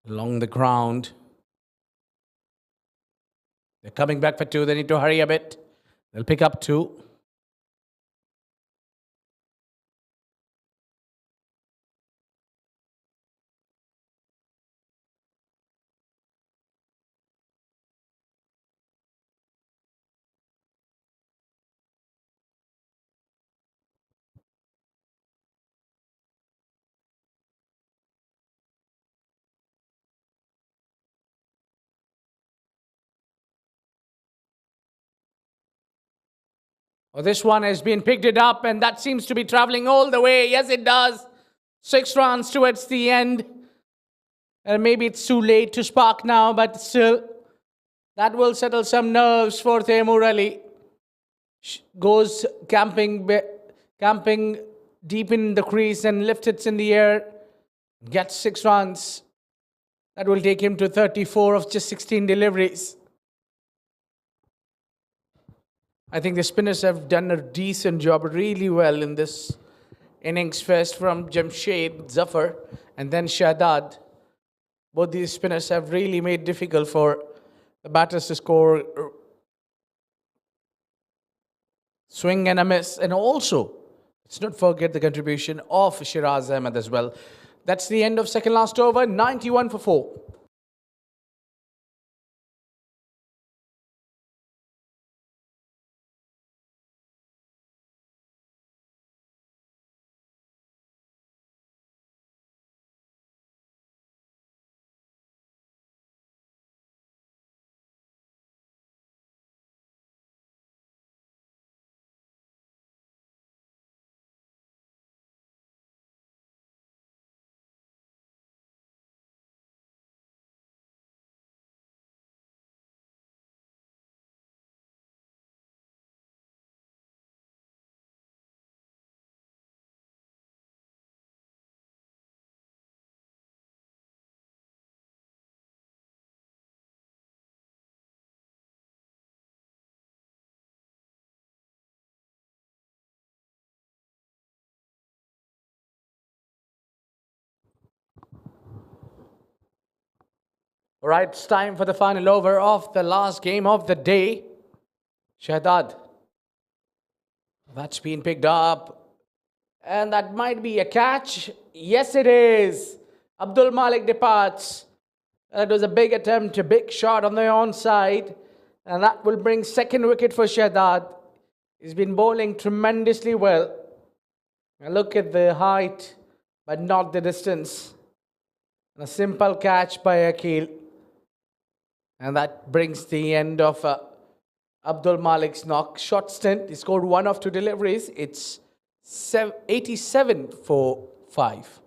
Along the ground. They're coming back for 2. They need to hurry a bit. They'll pick up 2. Oh, this one has been picked it up, and that seems to be traveling all the way. Yes, it does. 6 runs towards the end. And maybe it's too late to spark now, but still, that will settle some nerves for Taimur Ali. Goes camping deep in the crease and lifts it in the air. Gets 6 runs. That will take him to 34 of just 16 deliveries. I think the spinners have done a decent job, really well in this innings, first from Jamshed Zafar and then Shadad. Both these spinners have really made difficult for the batters to score. Swing and a miss. And also, let's not forget the contribution of Shiraz Ahmed as well. That's the end of second last over, 91 for 4. All right, it's time for the final over of the last game of the day. Shahdad. That's been picked up. And that might be a catch. Yes, it is. Abdul Malik departs. It was a big attempt, a big shot on the onside. And that will bring second wicket for Shahdad. He's been bowling tremendously well. And look at the height, but not the distance. And a simple catch by Akil. And that brings the end of Abdul Malik's knock shot stint. He scored 1 of 2 deliveries. It's 87 for 5.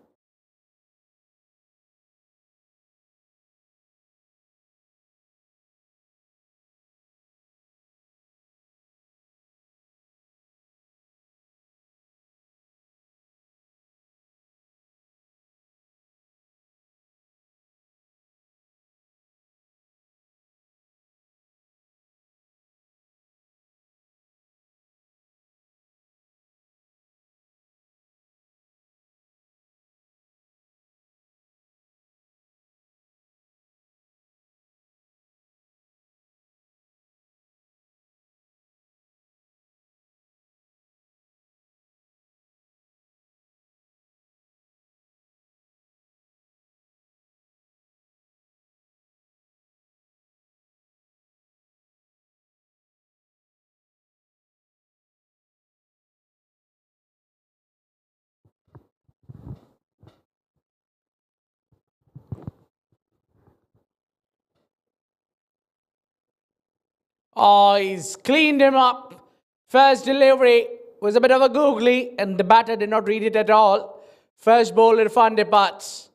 Oh, he's cleaned him up. First delivery was a bit of a googly, and the batter did not read it at all. First ball, Irfan departs.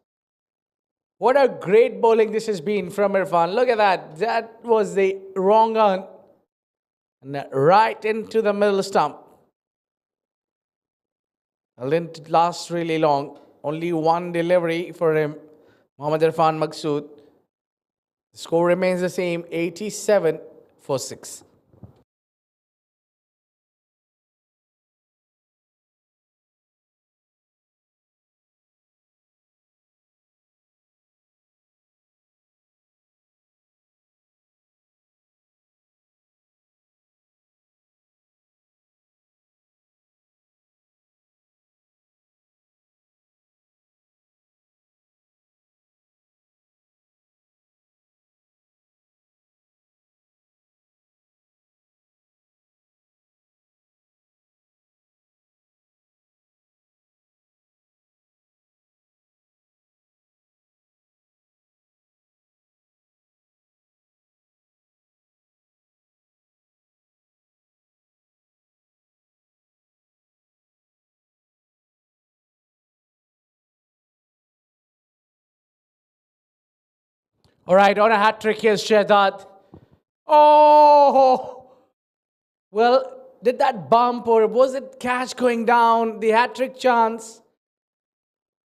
What a great bowling this has been from Irfan. Look at that. That was the wrong on. And right into the middle stump. It didn't last really long. Only one delivery for him. Mohammad Irfan Maqsood. The score remains the same, 87 for 6. All right, on a hat trick, here's Shahdad. Oh! Well, did that bump or was it catch going down? The hat trick chance.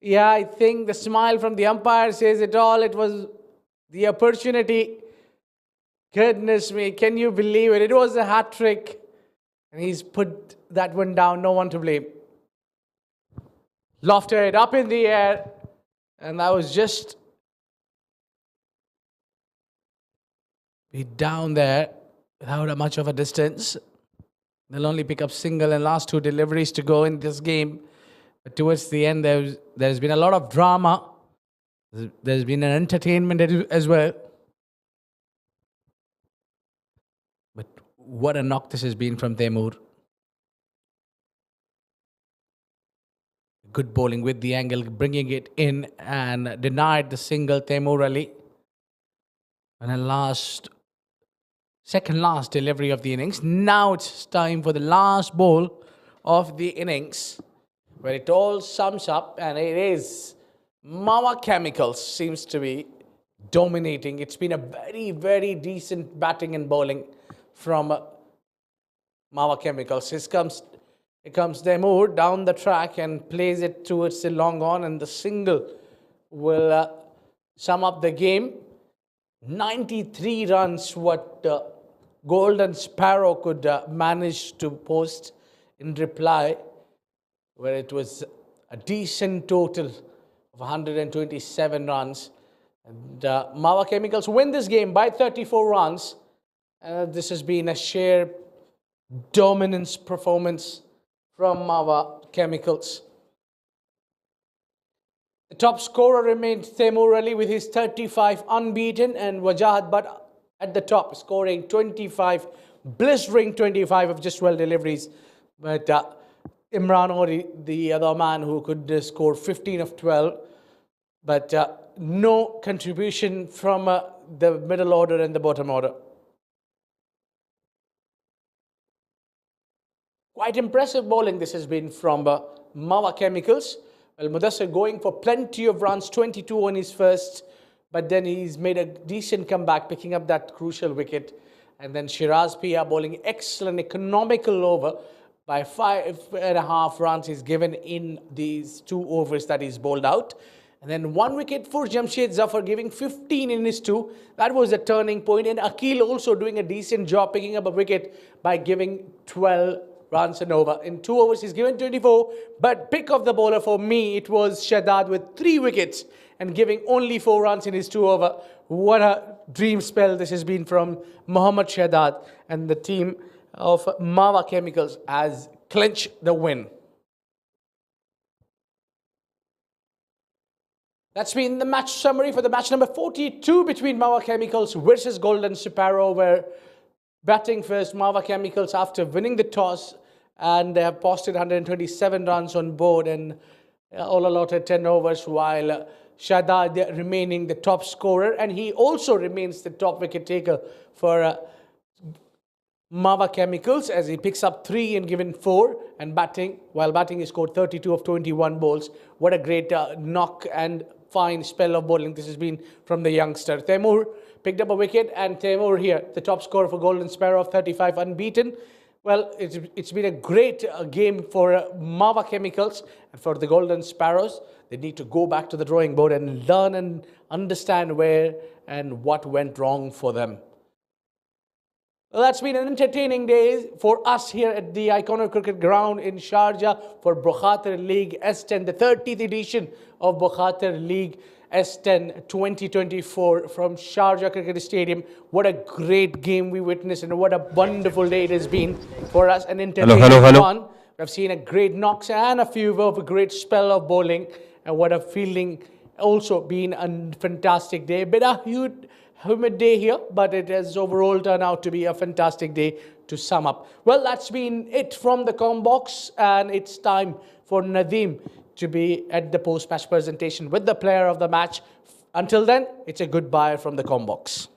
Yeah, I think the smile from the umpire says it all. It was the opportunity. Goodness me, can you believe it? It was a hat trick. And he's put that one down, no one to blame. Lofted up in the air. And that was just be down there without a much of a distance. They'll only pick up single and last 2 deliveries to go in this game. But towards the end, there's been a lot of drama. There's been an entertainment as well. But what a knock this has been from Temur. Good bowling with the angle, bringing it in and denied the single Temur Ali. And a second last delivery of the innings. Now it's time for the last ball of the innings, where it all sums up, and it is MAWA Chemicals seems to be dominating. It's been a very, very decent batting and bowling from MAWA Chemicals. Here comes Temur down the track and plays it towards the long on, and the single will sum up the game. 93 runs what Golden Sparrow could manage to post in reply, where it was a decent total of 127 runs. And MAWA Chemicals win this game by 34 runs. This has been a sheer dominance performance from MAWA Chemicals. The top scorer remained Temur Ali with his 35 unbeaten, and Wajahat Butt at the top, scoring 25, blistering 25 of just 12 deliveries. But Imran Ori, the other man who could score 15 of 12, but no contribution from the middle order and the bottom order. Quite impressive bowling this has been from MAWA Chemicals. Well, Mudassir going for plenty of runs, 22 on his first, but then he's made a decent comeback, picking up that crucial wicket. And then Shiraz Pia bowling excellent, economical over by 5.5 runs he's given in these 2 overs that he's bowled out. And then 1 wicket for Jamshed Zafar, giving 15 in his 2. That was a turning point. And Akil also doing a decent job, picking up a wicket by giving 12 runs and over. In 2 overs, he's given 24. But pick of the bowler for me, it was Shahdad with 3 wickets and giving only 4 runs in his 2 over. What a dream spell this has been from Mohammad Shahdad, and the team of MAWA Chemicals has clinched the win. That's been the match summary for the match number 42 between MAWA Chemicals versus Golden Sparrow, where batting first MAWA Chemicals after winning the toss, and they have posted 127 runs on board and all allotted 10 overs, while Shahdad remaining the top scorer, and he also remains the top wicket taker for MAWA Chemicals, as he picks up 3 and given 4, and while batting he scored 32 of 21 balls. What a great knock and fine spell of bowling this has been from the youngster. Temur picked up a wicket, and Temur here, the top scorer for Golden Sparrow of 35 unbeaten. Well, it's been a great game for MAWA Chemicals, and for the Golden Sparrows, they need to go back to the drawing board and learn and understand where and what went wrong for them. Well, that's been an entertaining day for us here at the iconic cricket ground in Sharjah for Bukhatir League S10, the 30th edition of Bukhatir League S10 2024 from Sharjah Cricket Stadium. What a great game we witnessed, and what a wonderful day it has been for us. An entertaining one. We've seen a great knocks and a few of a great spell of bowling, and what a fielding. Also been a fantastic day. Bit a humid day here, but it has overall turned out to be a fantastic day to sum up. Well, that's been it from the com box, and it's time for Nadeem to be at the post-match presentation with the player of the match. Until then, it's a goodbye from the com box.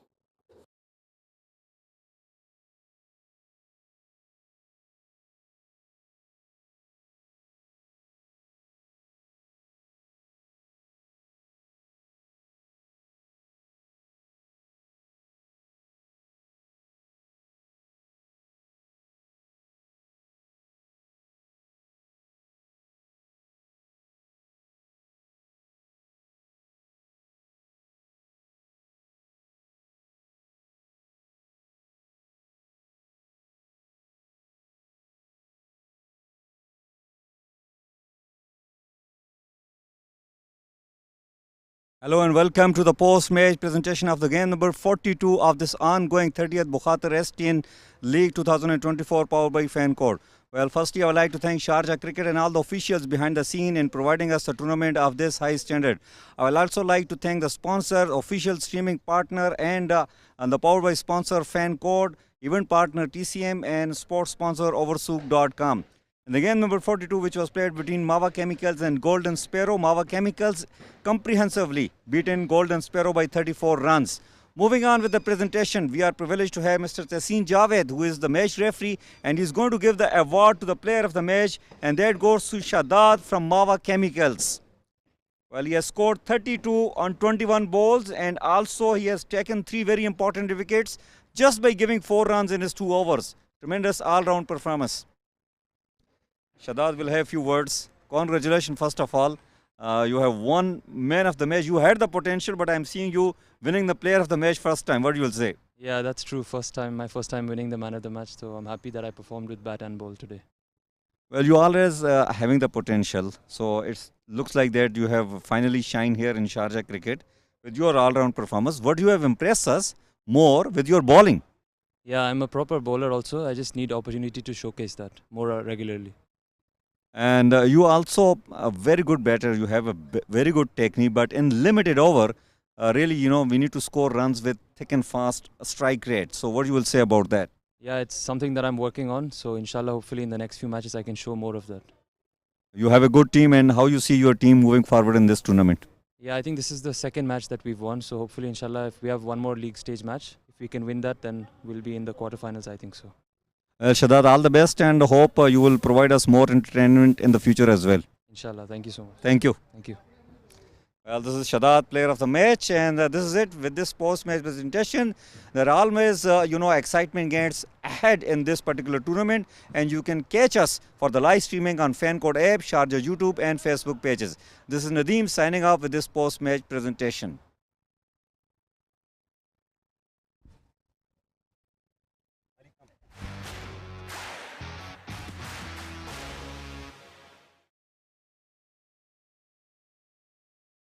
Hello and welcome to the post-match presentation of the game number 42 of this ongoing 30th Bukhatir S10 League 2024 powered by FanCode. Well, firstly, I would like to thank Sharjah Cricket and all the officials behind the scene in providing us a tournament of this high standard. I would also like to thank the sponsor, official streaming partner and the powered by sponsor FanCode, event partner TCM and sports sponsor Oversook.com. In the game number 42, which was played between MAWA Chemicals and Golden Sparrow, MAWA Chemicals comprehensively beaten Golden Sparrow by 34 runs. Moving on with the presentation, we are privileged to have Mr. Tahseen Javed, who is the match referee, and he's going to give the award to the player of the match, and that goes to Shadad from MAWA Chemicals. Well, he has scored 32 on 21 balls, and also he has taken 3 very important wickets just by giving 4 runs in his 2 overs. Tremendous all-round performance. Shadad will have a few words. Congratulations, first of all. You have won man of the match. You had the potential, but I'm seeing you winning the player of the match first time. What do you will say? Yeah, that's true. My first time winning the man of the match. So I'm happy that I performed with bat and ball today. Well, you always having the potential. So it looks like that you have finally shined here in Sharjah cricket with your all-round performance. What you have impressed us more with your bowling. Yeah, I'm a proper bowler also. I just need opportunity to showcase that more regularly. And you also a very good batter. You have a very good technique, but in limited over, really, we need to score runs with thick and fast strike rate. So what you will say about that? Yeah, it's something that I'm working on. So inshallah, hopefully in the next few matches, I can show more of that. You have a good team, and how you see your team moving forward in this tournament? Yeah, I think this is the second match that we've won. So hopefully, inshallah, if we have one more league stage match, if we can win that, then we'll be in the quarterfinals, I think so. Shadad, all the best, and hope you will provide us more entertainment in the future as well. Inshallah. Thank you so much. Thank you. Thank you. Well, this is Shadad, player of the match, and this is it with this post-match presentation. There are always, excitement gets ahead in this particular tournament, and you can catch us for the live streaming on FanCode app, Sharjah YouTube, and Facebook pages. This is Nadeem signing off with this post-match presentation.